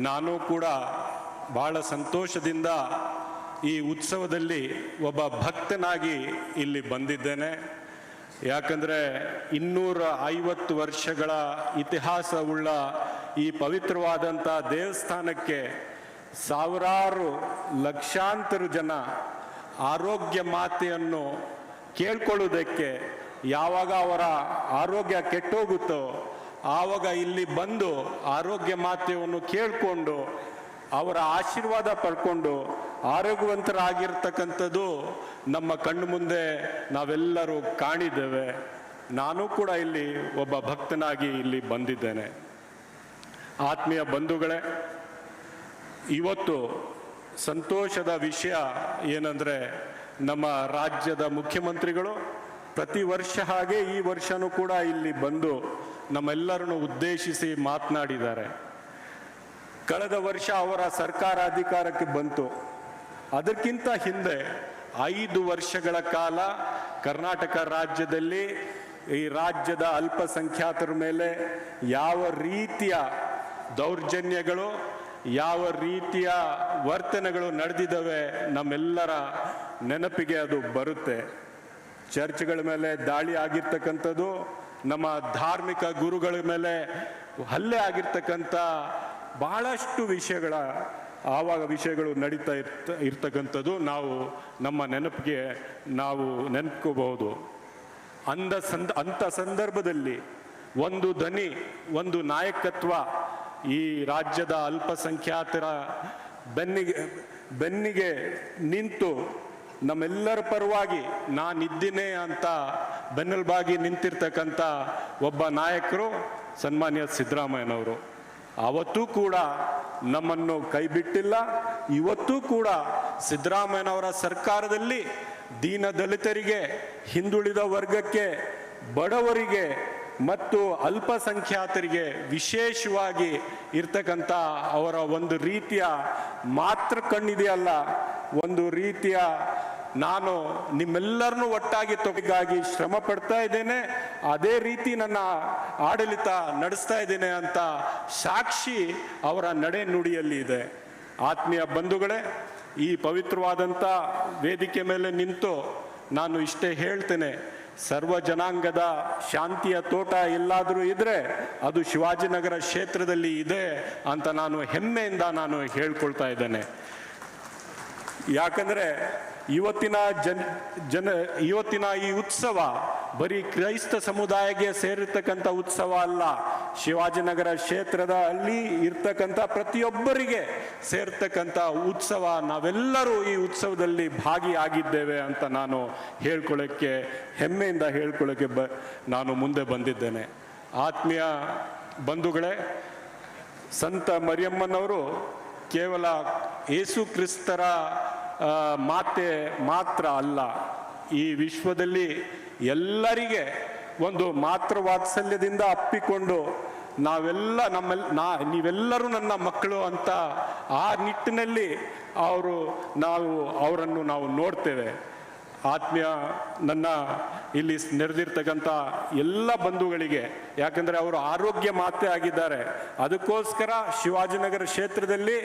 ನಾನು ಕೂಡ ಬಹಳ ಸಂತೋಷದಿಂದ ಈ ಉತ್ಸವದಲ್ಲಿ ಒಬ್ಬ ಭಕ್ತನಾಗಿ ಇಲ್ಲಿ ಬಂದಿದ್ದೇನೆ. ಯಾಕಂದರೆ 250 ವರ್ಷಗಳ ಇತಿಹಾಸವುಳ್ಳ ಈ ಪವಿತ್ರವಾದಂಥ ದೇವಸ್ಥಾನಕ್ಕೆ ಸಾವಿರಾರು ಲಕ್ಷಾಂತರ ಜನ ಆರೋಗ್ಯ ಮಾತೆಯನ್ನು ಕೇಳ್ಕೊಳ್ಳೋದಕ್ಕೆ, ಯಾವಾಗ ಅವರ ಆರೋಗ್ಯ ಕೆಟ್ಟೋಗುತ್ತೋ ಆವಾಗ ಇಲ್ಲಿ ಬಂದು ಆರೋಗ್ಯ ಮಾತೆಯನ್ನು ಕೇಳಿಕೊಂಡು ಅವರ ಆಶೀರ್ವಾದ ಪಡ್ಕೊಂಡು ಆರೋಗ್ಯವಂತರಾಗಿರ್ತಕ್ಕಂಥದ್ದು ನಮ್ಮ ಕಣ್ಣು ಮುಂದೆ ನಾವೆಲ್ಲರೂ ಕಾಣಿದ್ದೇವೆ. ನಾನು ಕೂಡ ಇಲ್ಲಿ ಒಬ್ಬ ಭಕ್ತನಾಗಿ ಇಲ್ಲಿ ಬಂದಿದ್ದೇನೆ. ಆತ್ಮೀಯ ಬಂಧುಗಳೇ, ಇವತ್ತು ಸಂತೋಷದ ವಿಷಯ ಏನಂದರೆ, ನಮ್ಮ ರಾಜ್ಯದ ಮುಖ್ಯಮಂತ್ರಿಗಳು ಪ್ರತಿ ವರ್ಷ ಹಾಗೆ ಈ ವರ್ಷನೂ ಕೂಡ ಇಲ್ಲಿ ಬಂದು ನಮ್ಮೆಲ್ಲರನ್ನು ಉದ್ದೇಶಿಸಿ ಮಾತನಾಡಿದ್ದಾರೆ. ಕಳೆದ ವರ್ಷ ಅವರ ಸರ್ಕಾರ ಅಧಿಕಾರಕ್ಕೆ ಬಂತು. ಅದಕ್ಕಿಂತ ಹಿಂದೆ 5 ವರ್ಷಗಳ ಕಾಲ ಕರ್ನಾಟಕ ರಾಜ್ಯದಲ್ಲಿ ಈ ರಾಜ್ಯದ ಅಲ್ಪಸಂಖ್ಯಾತರ ಮೇಲೆ ಯಾವ ರೀತಿಯ ದೌರ್ಜನ್ಯಗಳು, ಯಾವ ರೀತಿಯ ವರ್ತನೆಗಳು ನಡೆದಿದ್ದಾವೆ ನಮ್ಮೆಲ್ಲರ ನೆನಪಿಗೆ ಅದು ಬರುತ್ತೆ. ಚರ್ಚ್ಗಳ ಮೇಲೆ ದಾಳಿ ಆಗಿರ್ತಕ್ಕಂಥದ್ದು, ನಮ್ಮ ಧಾರ್ಮಿಕ ಗುರುಗಳ ಮೇಲೆ ಹಲ್ಲೆ ಆಗಿರ್ತಕ್ಕಂಥ ಬಹಳಷ್ಟು ವಿಷಯಗಳು ನಡೀತಾ ಇರ್ತಕ್ಕಂಥದ್ದು ನಾವು ನಮ್ಮ ನೆನಪಿಗೆ ನಾವು ನೆನಪಬಹುದು. ಅಂಥ ಸಂದರ್ಭದಲ್ಲಿ ಒಂದು ಧ್ವನಿ, ಒಂದು ನಾಯಕತ್ವ ಈ ರಾಜ್ಯದ ಅಲ್ಪಸಂಖ್ಯಾತರ ಬೆನ್ನಿಗೆ ನಿಂತು ನಮ್ಮೆಲ್ಲರ ಪರವಾಗಿ ನಾನಿದ್ದೀನಿ ಅಂತ ಬೆನ್ನೆಲುಬಾಗಿ ನಿಂತಿರ್ತಕ್ಕಂಥ ಒಬ್ಬ ನಾಯಕರು ಸನ್ಮಾನ್ಯ ಸಿದ್ದರಾಮಯ್ಯನವರು. ಅವತ್ತೂ ಕೂಡ ನಮ್ಮನ್ನು ಕೈ ಬಿಟ್ಟಿಲ್ಲ. ಇವತ್ತೂ ಕೂಡ ಸಿದ್ದರಾಮಯ್ಯನವರ ಸರ್ಕಾರದಲ್ಲಿ ದೀನ ದಲಿತರಿಗೆ, ಹಿಂದುಳಿದ ವರ್ಗಕ್ಕೆ, ಬಡವರಿಗೆ ಮತ್ತು ಅಲ್ಪಸಂಖ್ಯಾತರಿಗೆ ವಿಶೇಷವಾಗಿ ಇರ್ತಕ್ಕಂಥ ಅವರ ಒಂದು ರೀತಿಯ ಮಾತ್ರ ಕಣ್ಣಿದೆಯಲ್ಲ, ಒಂದು ರೀತಿಯ ನಾನು ನಿಮ್ಮೆಲ್ಲರನ್ನೂ ಒಟ್ಟಾಗಿ ತೊಗಾಗಿ ಶ್ರಮ ಪಡ್ತಾ ಇದ್ದೇನೆ, ಅದೇ ರೀತಿ ನನ್ನ ಆಡಳಿತ ನಡೆಸ್ತಾ ಇದ್ದೇನೆ ಅಂತ ಸಾಕ್ಷಿ ಅವರ ನಡೆ ನುಡಿಯಲ್ಲಿ ಇದೆ. ಆತ್ಮೀಯ ಬಂಧುಗಳೇ, ಈ ಪವಿತ್ರವಾದಂಥ ವೇದಿಕೆ ಮೇಲೆ ನಿಂತು ನಾನು ಇಷ್ಟೇ ಹೇಳ್ತೇನೆ, ಸರ್ವ ಜನಾಂಗದ ಶಾಂತಿಯ ತೋಟ ಎಲ್ಲಾದರೂ ಇದ್ರೆ ಅದು ಶಿವಾಜಿನಗರ ಕ್ಷೇತ್ರದಲ್ಲಿ ಇದೆ ಅಂತ ನಾನು ಹೆಮ್ಮೆಯಿಂದ ನಾನು ಹೇಳ್ಕೊಳ್ತಾ ಇದ್ದೇನೆ. ಯಾಕಂದರೆ ಇವತ್ತಿನ ಈ ಉತ್ಸವ ಬರೀ ಕ್ರೈಸ್ತ ಸಮುದಾಯಕ್ಕೆ ಸೇರಿರ್ತಕ್ಕಂಥ ಉತ್ಸವ ಅಲ್ಲ, ಶಿವಾಜಿನಗರ ಕ್ಷೇತ್ರದಲ್ಲಿ ಇರ್ತಕ್ಕಂಥ ಪ್ರತಿಯೊಬ್ಬರಿಗೆ ಸೇರ್ತಕ್ಕಂಥ ಉತ್ಸವ. ನಾವೆಲ್ಲರೂ ಈ ಉತ್ಸವದಲ್ಲಿ ಭಾಗಿಯಾಗಿದ್ದೇವೆ ಅಂತ ನಾನು ಹೇಳ್ಕೊಳ್ಳೋಕ್ಕೆ, ಹೆಮ್ಮೆಯಿಂದ ಹೇಳ್ಕೊಳ್ಳೋಕ್ಕೆ ನಾನು ಮುಂದೆ ಬಂದಿದ್ದೇನೆ. ಆತ್ಮೀಯ ಬಂಧುಗಳೇ, ಸಂತ ಮರಿಯಮ್ಮನವರು ಕೇವಲ ಯೇಸು ಕ್ರಿಸ್ತರ ಮಾತೆ ಮಾತ್ರ ಅಲ್ಲ, ಈ ವಿಶ್ವದಲ್ಲಿ ಎಲ್ಲರಿಗೆ ಒಂದು ಮಾತೃ ವಾತ್ಸಲ್ಯದಿಂದ ಅಪ್ಪಿಕೊಂಡು ನೀವೆಲ್ಲರೂ ನನ್ನ ಮಕ್ಕಳು ಅಂತ ಆ ನಿಟ್ಟಿನಲ್ಲಿ ಅವರನ್ನು ನಾವು ನೋಡ್ತೇವೆ. ಆತ್ಮೀಯ ನನ್ನ ಇಲ್ಲಿ ನೆರೆದಿರ್ತಕ್ಕಂಥ ಎಲ್ಲ ಬಂಧುಗಳಿಗೆ, ಯಾಕಂದರೆ ಅವರು ಆರೋಗ್ಯ ಮಾತೆ ಆಗಿದ್ದಾರೆ, ಅದಕ್ಕೋಸ್ಕರ ಶಿವಾಜಿನಗರ ಕ್ಷೇತ್ರದಲ್ಲಿ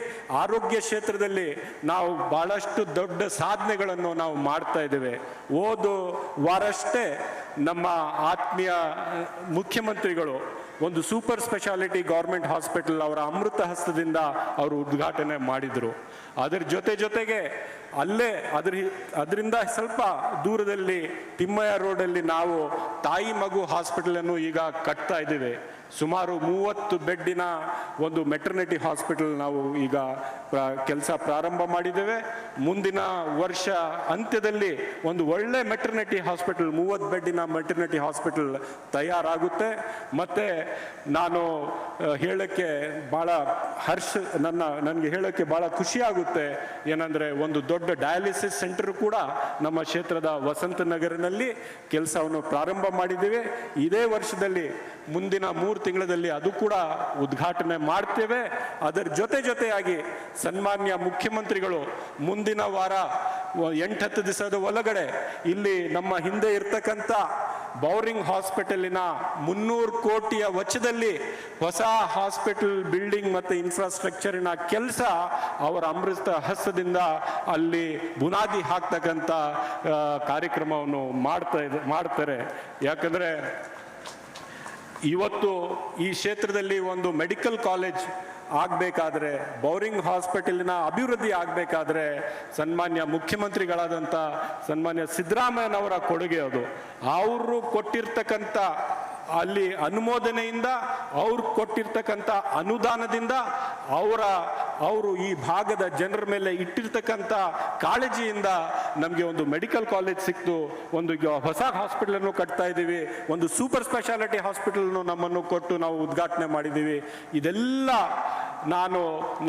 ಆರೋಗ್ಯ ಕ್ಷೇತ್ರದಲ್ಲಿ ನಾವು ಬಹಳಷ್ಟು ದೊಡ್ಡ ಸಾಧನೆಗಳನ್ನು ನಾವು ಮಾಡ್ತಾ ಇದ್ದೇವೆ. ಹೋದ ವಾರಷ್ಟೇ ನಮ್ಮ ಆತ್ಮೀಯ ಮುಖ್ಯಮಂತ್ರಿಗಳು ಒಂದು ಸೂಪರ್ ಸ್ಪೆಷಾಲಿಟಿ ಗೌರ್ಮೆಂಟ್ ಹಾಸ್ಪಿಟಲ್ ಅವರ ಅಮೃತ ಹಸ್ತದಿಂದ ಅವರು ಉದ್ಘಾಟನೆ ಮಾಡಿದರು. ಅದರ ಜೊತೆಗೆ ಅಲ್ಲೇ ಅದರಿಂದ ಸ್ವಲ್ಪ ದೂರದಲ್ಲಿ ತಿಮ್ಮಯ್ಯ ರೋಡಲ್ಲಿ ನಾವು ತಾಯಿ ಮಗು ಹಾಸ್ಪಿಟಲನ್ನು ಈಗ ಕಟ್ತಾ ಇದ್ದೇವೆ. ಸುಮಾರು 30 ಬೆಡ್ಡಿನ ಒಂದು ಮೆಟರ್ನಿಟಿ ಹಾಸ್ಪಿಟಲ್ ನಾವು ಈಗ ಕೆಲಸ ಪ್ರಾರಂಭ ಮಾಡಿದ್ದೇವೆ. ಮುಂದಿನ ವರ್ಷ ಅಂತ್ಯದಲ್ಲಿ ಒಂದು ಒಳ್ಳೆ ಮೆಟರ್ನಿಟಿ ಹಾಸ್ಪಿಟಲ್, 30 ಬೆಡ್ಡಿನ ಮೆಟರ್ನಿಟಿ ಹಾಸ್ಪಿಟಲ್ ತಯಾರಾಗುತ್ತೆ. ಮತ್ತು ನಾನು ಹೇಳೋಕ್ಕೆ ಭಾಳ ನನಗೆ ಹೇಳೋಕ್ಕೆ ಭಾಳ ಖುಷಿಯಾಗುತ್ತೆ ಏನಂದರೆ, ಒಂದು ದೊಡ್ಡ ಡಯಾಲಿಸಿಸ್ ಸೆಂಟರ್ ಕೂಡ ನಮ್ಮ ಕ್ಷೇತ್ರದ ವಸಂತ ನಗರನಲ್ಲಿ ಕೆಲಸವನ್ನು ಪ್ರಾರಂಭ ಮಾಡಿದ್ದೇವೆ. ಇದೇ ವರ್ಷದಲ್ಲಿ ಮುಂದಿನ 3 ತಿಂಗಳಲ್ಲಿ ಅದು ಕೂಡ ಉದ್ಘಾಟನೆ ಮಾಡ್ತೇವೆ. ಅದರ ಜೊತೆಯಾಗಿ ಸನ್ಮಾನ್ಯ ಮುಖ್ಯಮಂತ್ರಿಗಳು ಮುಂದಿನ ವಾರ 8-10 ದಿವಸದ ಒಳಗಡೆ ಇಲ್ಲಿ ನಮ್ಮ ಹಿಂದೆ ಇರ್ತಕ್ಕಂಥ ಬೌರಿಂಗ್ ಹಾಸ್ಪಿಟಲಿನ 300 ಕೋಟಿಯ ವೆಚ್ಚದಲ್ಲಿ ಹೊಸ ಹಾಸ್ಪಿಟಲ್ ಬಿಲ್ಡಿಂಗ್ ಮತ್ತು ಇನ್ಫ್ರಾಸ್ಟ್ರಕ್ಚರಿನ ಕೆಲಸ ಅವರ ಅಮೃತ ಹಸ್ತದಿಂದ ಅಲ್ಲಿ ಬುನಾದಿ ಹಾಕ್ತಕ್ಕಂಥ ಕಾರ್ಯಕ್ರಮವನ್ನು ಮಾಡ್ತಾರೆ. ಯಾಕಂದರೆ ಇವತ್ತು ಈ ಕ್ಷೇತ್ರದಲ್ಲಿ ಒಂದು ಮೆಡಿಕಲ್ ಕಾಲೇಜ್ ಆಗಬೇಕಾದ್ರೆ, ಬೌರಿಂಗ್ ಹಾಸ್ಪಿಟಲಿನ ಅಭಿವೃದ್ಧಿ ಆಗಬೇಕಾದ್ರೆ ಸನ್ಮಾನ್ಯ ಮುಖ್ಯಮಂತ್ರಿಗಳಾದಂಥ ಸನ್ಮಾನ್ಯ ಸಿದ್ದರಾಮಯ್ಯನವರ ಕೊಡುಗೆ ಅದು. ಅವರು ಕೊಟ್ಟಿರ್ತಕ್ಕಂಥ ಅಲ್ಲಿ ಅನುಮೋದನೆಯಿಂದ, ಅವ್ರು ಕೊಟ್ಟಿರ್ತಕ್ಕಂಥ ಅನುದಾನದಿಂದ, ಅವರು ಈ ಭಾಗದ ಜನರ ಮೇಲೆ ಇಟ್ಟಿರ್ತಕ್ಕಂಥ ಕಾಳಜಿಯಿಂದ ನಮಗೆ ಒಂದು ಮೆಡಿಕಲ್ ಕಾಲೇಜ್ ಸಿಕ್ತು. ಒಂದು ಹೊಸ ಹಾಸ್ಪಿಟಲನ್ನು ಕಟ್ತಾ ಇದ್ದೀವಿ, ಒಂದು ಸೂಪರ್ ಸ್ಪೆಷಾಲಿಟಿ ಹಾಸ್ಪಿಟಲನ್ನು ನಮ್ಮನ್ನು ಕೊಟ್ಟು ನಾವು ಉದ್ಘಾಟನೆ ಮಾಡಿದ್ದೀವಿ. ಇದೆಲ್ಲ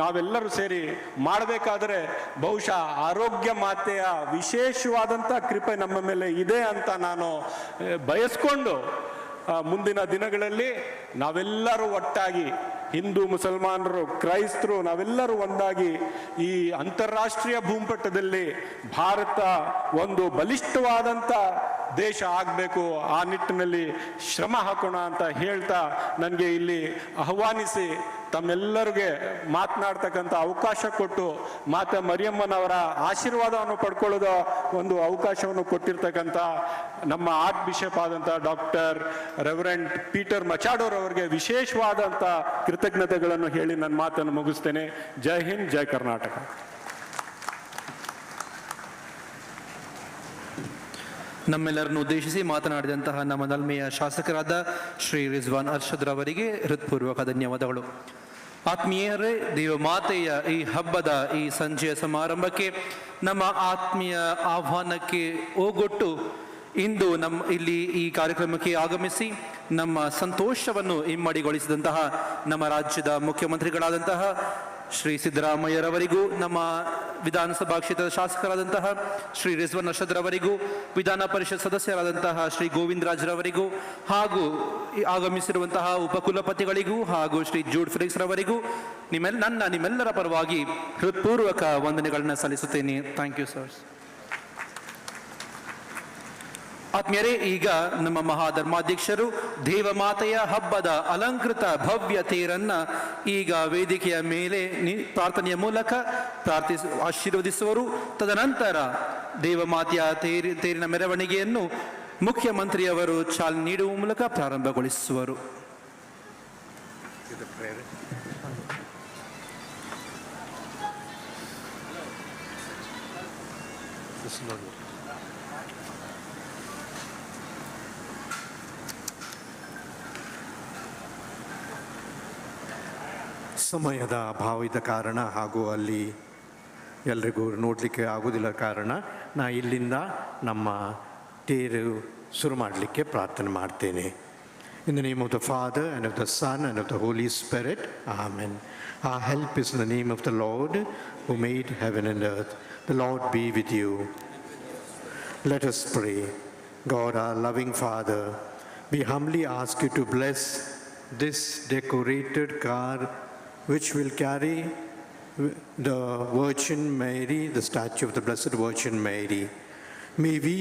ನಾವೆಲ್ಲರೂ ಸೇರಿ ಮಾಡಬೇಕಾದ್ರೆ ಬಹುಶಃ ಆರೋಗ್ಯ ಮಾತೆಯ ವಿಶೇಷವಾದಂಥ ಕೃಪೆ ನಮ್ಮ ಮೇಲೆ ಇದೆ ಅಂತ ನಾನು ಬಯಸ್ಕೊಂಡು, ಮುಂದಿನ ದಿನಗಳಲ್ಲಿ ನಾವೆಲ್ಲರೂ ಒಟ್ಟಾಗಿ, ಹಿಂದೂ ಮುಸಲ್ಮಾನರು ಕ್ರೈಸ್ತರು ನಾವೆಲ್ಲರೂ ಒಂದಾಗಿ ಈ ಅಂತಾರಾಷ್ಟ್ರೀಯ ಭೂಪಟದಲ್ಲಿ ಭಾರತ ಒಂದು ಬಲಿಷ್ಠವಾದಂಥ ದೇಶ ಆಗಬೇಕು, ಆ ನಿಟ್ಟಿನಲ್ಲಿ ಶ್ರಮ ಹಾಕೋಣ ಅಂತ ಹೇಳ್ತಾ ನನಗೆ ಇಲ್ಲಿ ಆಹ್ವಾನಿಸಿ ತಮ್ಮೆಲ್ಲರಿಗೆ ಮಾತನಾಡ್ತಕ್ಕಂಥ ಅವಕಾಶ ಕೊಟ್ಟು ಮಾತಾ ಮರಿಯಮ್ಮನವರ ಆಶೀರ್ವಾದವನ್ನು ಪಡ್ಕೊಳ್ಳೋದ ಒಂದು ಅವಕಾಶವನ್ನು ಕೊಟ್ಟಿರ್ತಕ್ಕಂಥ ನಮ್ಮ ಆರ್ಟ್ ಬಿಷಪ್ ಆದಂಥ ಡಾಕ್ಟರ್ ರೆವರೆಂಡ್ ಪೀಟರ್ ಮಚಾಡೋರ್ ಅವರಿಗೆ ವಿಶೇಷವಾದಂಥ ಕೃತಜ್ಞತೆಗಳನ್ನು ಹೇಳಿ ನನ್ನ ಮಾತನ್ನು ಮುಗಿಸ್ತೇನೆ. ಜೈ ಹಿಂದ್, ಜೈ ಕರ್ನಾಟಕ. ನಮ್ಮೆಲ್ಲರನ್ನು ಉದ್ದೇಶಿಸಿ ಮಾತನಾಡಿದಂತಹ ನಮ್ಮ ನಲ್ಮೆಯ ಶಾಸಕರಾದ ಶ್ರೀ ರಿಜ್ವಾನ್ ಅರ್ಷದ್ ರವರಿಗೆ ಹೃತ್ಪೂರ್ವಕ ಧನ್ಯವಾದಗಳು. ಆತ್ಮೀಯರೇ, ದೇವಮಾತೆಯ ಈ ಹಬ್ಬದ ಈ ಸಂಜೆಯ ಸಮಾರಂಭಕ್ಕೆ ನಮ್ಮ ಆತ್ಮೀಯ ಆಹ್ವಾನಕ್ಕೆ ಓಗೊಟ್ಟು ಇಂದು ಇಲ್ಲಿ ಈ ಕಾರ್ಯಕ್ರಮಕ್ಕೆ ಆಗಮಿಸಿ ನಮ್ಮ ಸಂತೋಷವನ್ನು ಇಮ್ಮಡಿಗೊಳಿಸಿದಂತಹ ನಮ್ಮ ರಾಜ್ಯದ ಮುಖ್ಯಮಂತ್ರಿಗಳಾದಂತಹ ಶ್ರೀ ಸಿದ್ದರಾಮಯ್ಯರವರಿಗೂ, ನಮ್ಮ ವಿಧಾನಸಭಾ ಕ್ಷೇತ್ರದ ಶಾಸಕರಾದಂತಹ ಶ್ರೀ ರಿಜ್ವಾನ್ ಅರ್ಷದ್ ರವರಿಗೂ, ವಿಧಾನ ಪರಿಷತ್ ಸದಸ್ಯರಾದಂತಹ ಶ್ರೀ ಗೋವಿಂದ ರಾಜ್ರವರಿಗೂ, ಹಾಗೂ ಆಗಮಿಸಿರುವಂತಹ ಉಪಕುಲಪತಿಗಳಿಗೂ ಹಾಗೂ ಶ್ರೀ ಜೂಡ್ ಫೆಲಿಕ್ಸ್ ರವರಿಗೂ ನಿಮ್ಮೆಲ್ಲರ ಪರವಾಗಿ ಹೃತ್ಪೂರ್ವಕ ವಂದನೆಗಳನ್ನು ಸಲ್ಲಿಸುತ್ತೇನೆ. Thank you sir. ಆತ್ಮೀಯರೇ, ಈಗ ನಮ್ಮ ಮಹಾಧರ್ಮಾಧ್ಯಕ್ಷರು ದೇವಮಾತೆಯ ಹಬ್ಬದ ಅಲಂಕೃತ ಭವ್ಯ ತೇರನ್ನ ಈಗ ವೇದಿಕೆಯ ಮೇಲೆ ಪ್ರಾರ್ಥನೆಯ ಮೂಲಕ ಆಶೀರ್ವದಿಸುವರು. ತದನಂತರ ದೇವಮಾತೆಯ ತೇರಿನ ಮೆರವಣಿಗೆಯನ್ನು ಮುಖ್ಯಮಂತ್ರಿಯವರು ಚಾಲನೆ ನೀಡುವ ಮೂಲಕ ಪ್ರಾರಂಭಗೊಳಿಸುವರು. ಸಮಯದ ಅಭಾವದ ಕಾರಣ ಹಾಗೂ ಅಲ್ಲಿ ಎಲ್ರಿಗೂ ನೋಡಲಿಕ್ಕೆ ಆಗೋದಿಲ್ಲ ಕಾರಣ ನಾ ಇಲ್ಲಿಂದ ನಮ್ಮ ತೇರು ಶುರು ಮಾಡಲಿಕ್ಕೆ ಪ್ರಾರ್ಥನೆ ಮಾಡ್ತೇನೆ. In the name of the Father, and of the Son, and of the Holy Spirit. Amen. Our help is in the name of the Lord, who made heaven and earth. The Lord be with you. Let us pray. God, our loving Father, we humbly ask you to bless this decorated car which will carry the Virgin Mary, the statue of the Blessed Virgin Mary. May we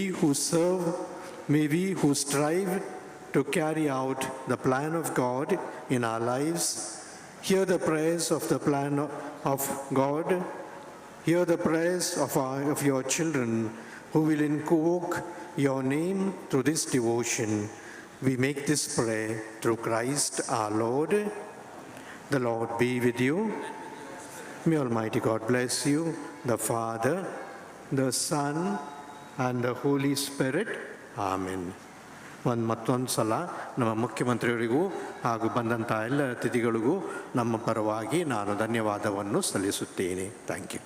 who strive to carry out the plan of God in our lives, hear the prayers of the plan of God, hear the prayers of your children who will invoke your name through this devotion. We make this prayer through Christ our Lord. The Lord be with you. May Almighty God bless you, the Father, the Son, and the Holy Spirit. Amen. ಮತ್ತೊಂದು ಸಲ ನಮ್ಮ ಮುಖ್ಯಮಂತ್ರಿಯವರಿಗೂ ಹಾಗೂ ಬಂದಂಥ ಎಲ್ಲ ಅತಿಥಿಗಳಿಗೂ ನಮ್ಮ ಪರವಾಗಿ ನಾನು ಧನ್ಯವಾದವನ್ನು ಸಲ್ಲಿಸುತ್ತೇನೆ. Thank you.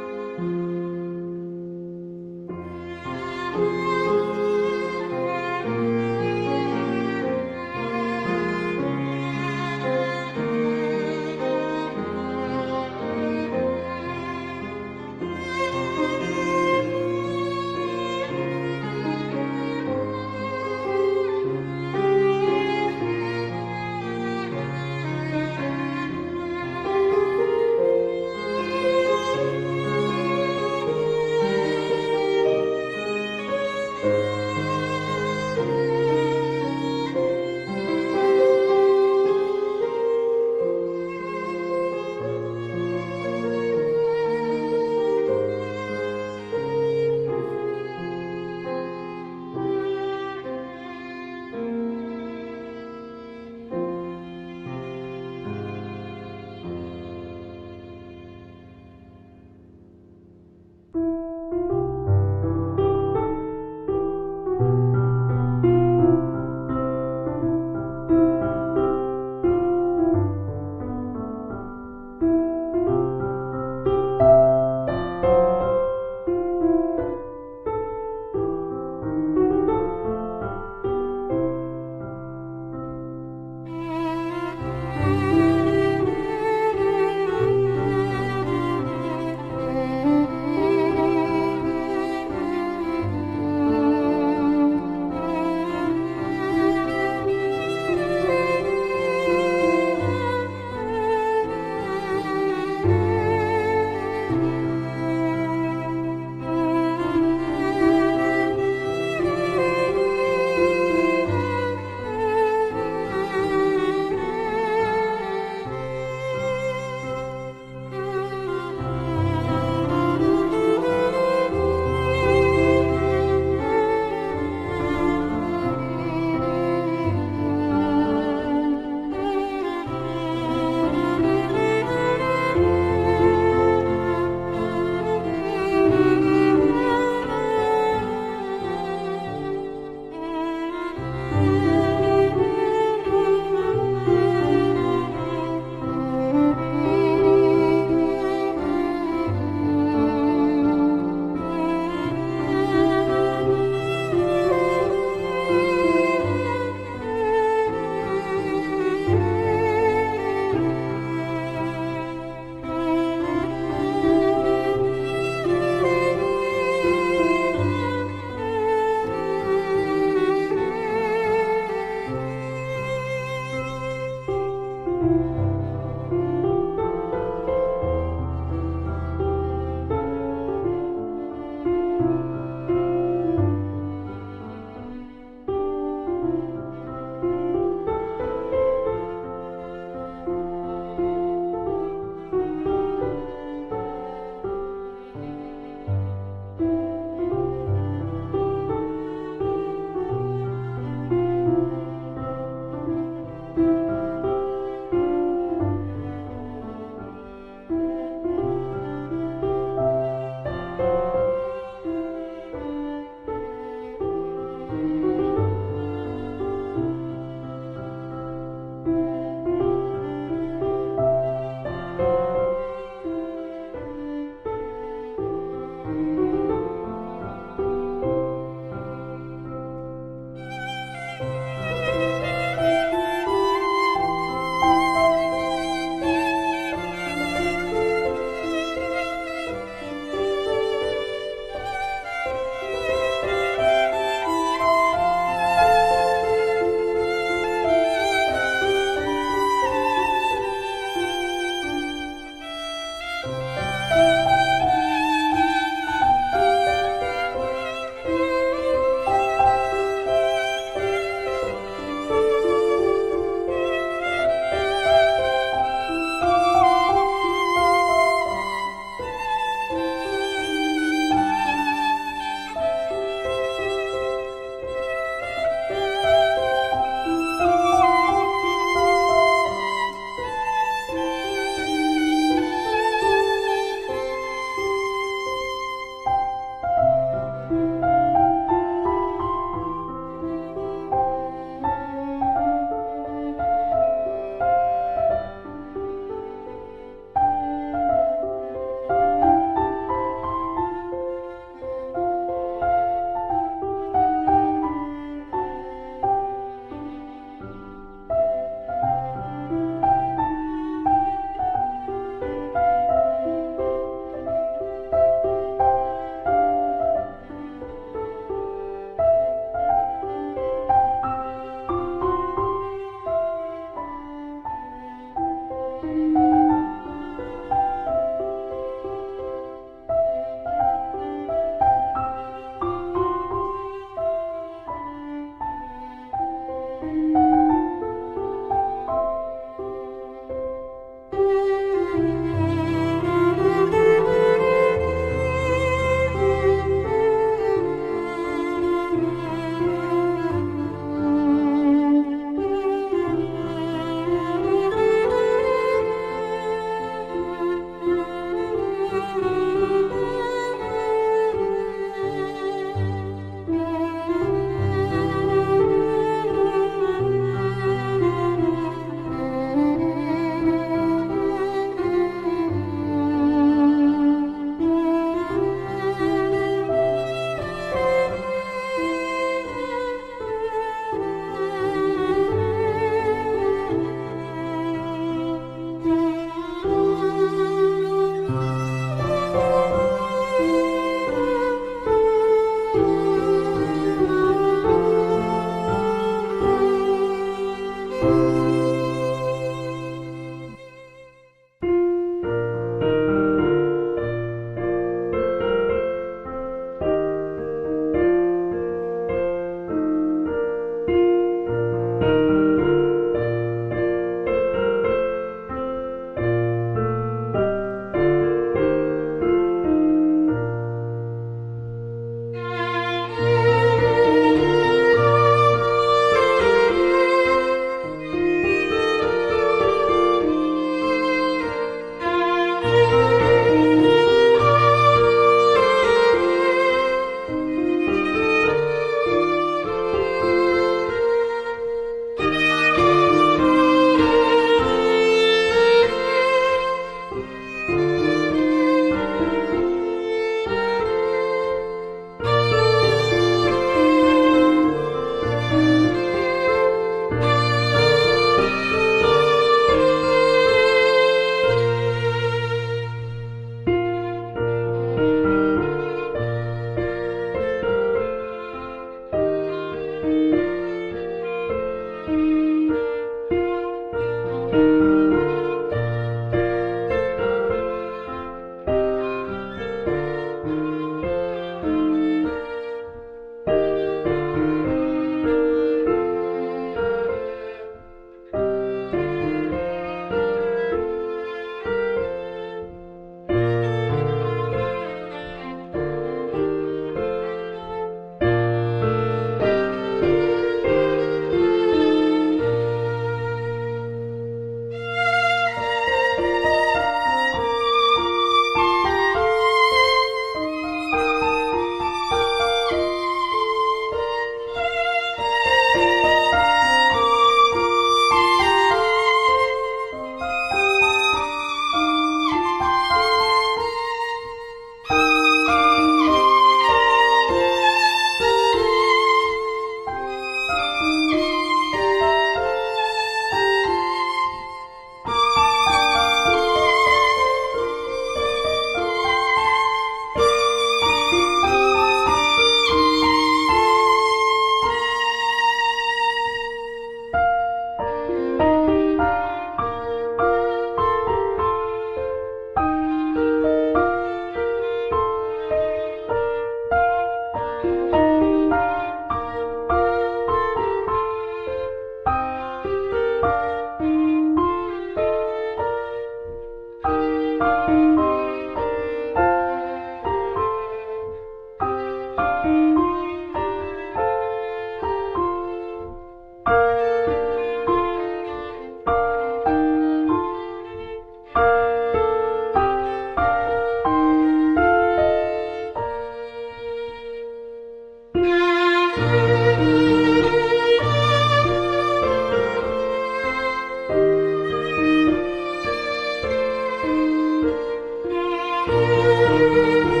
Thank you.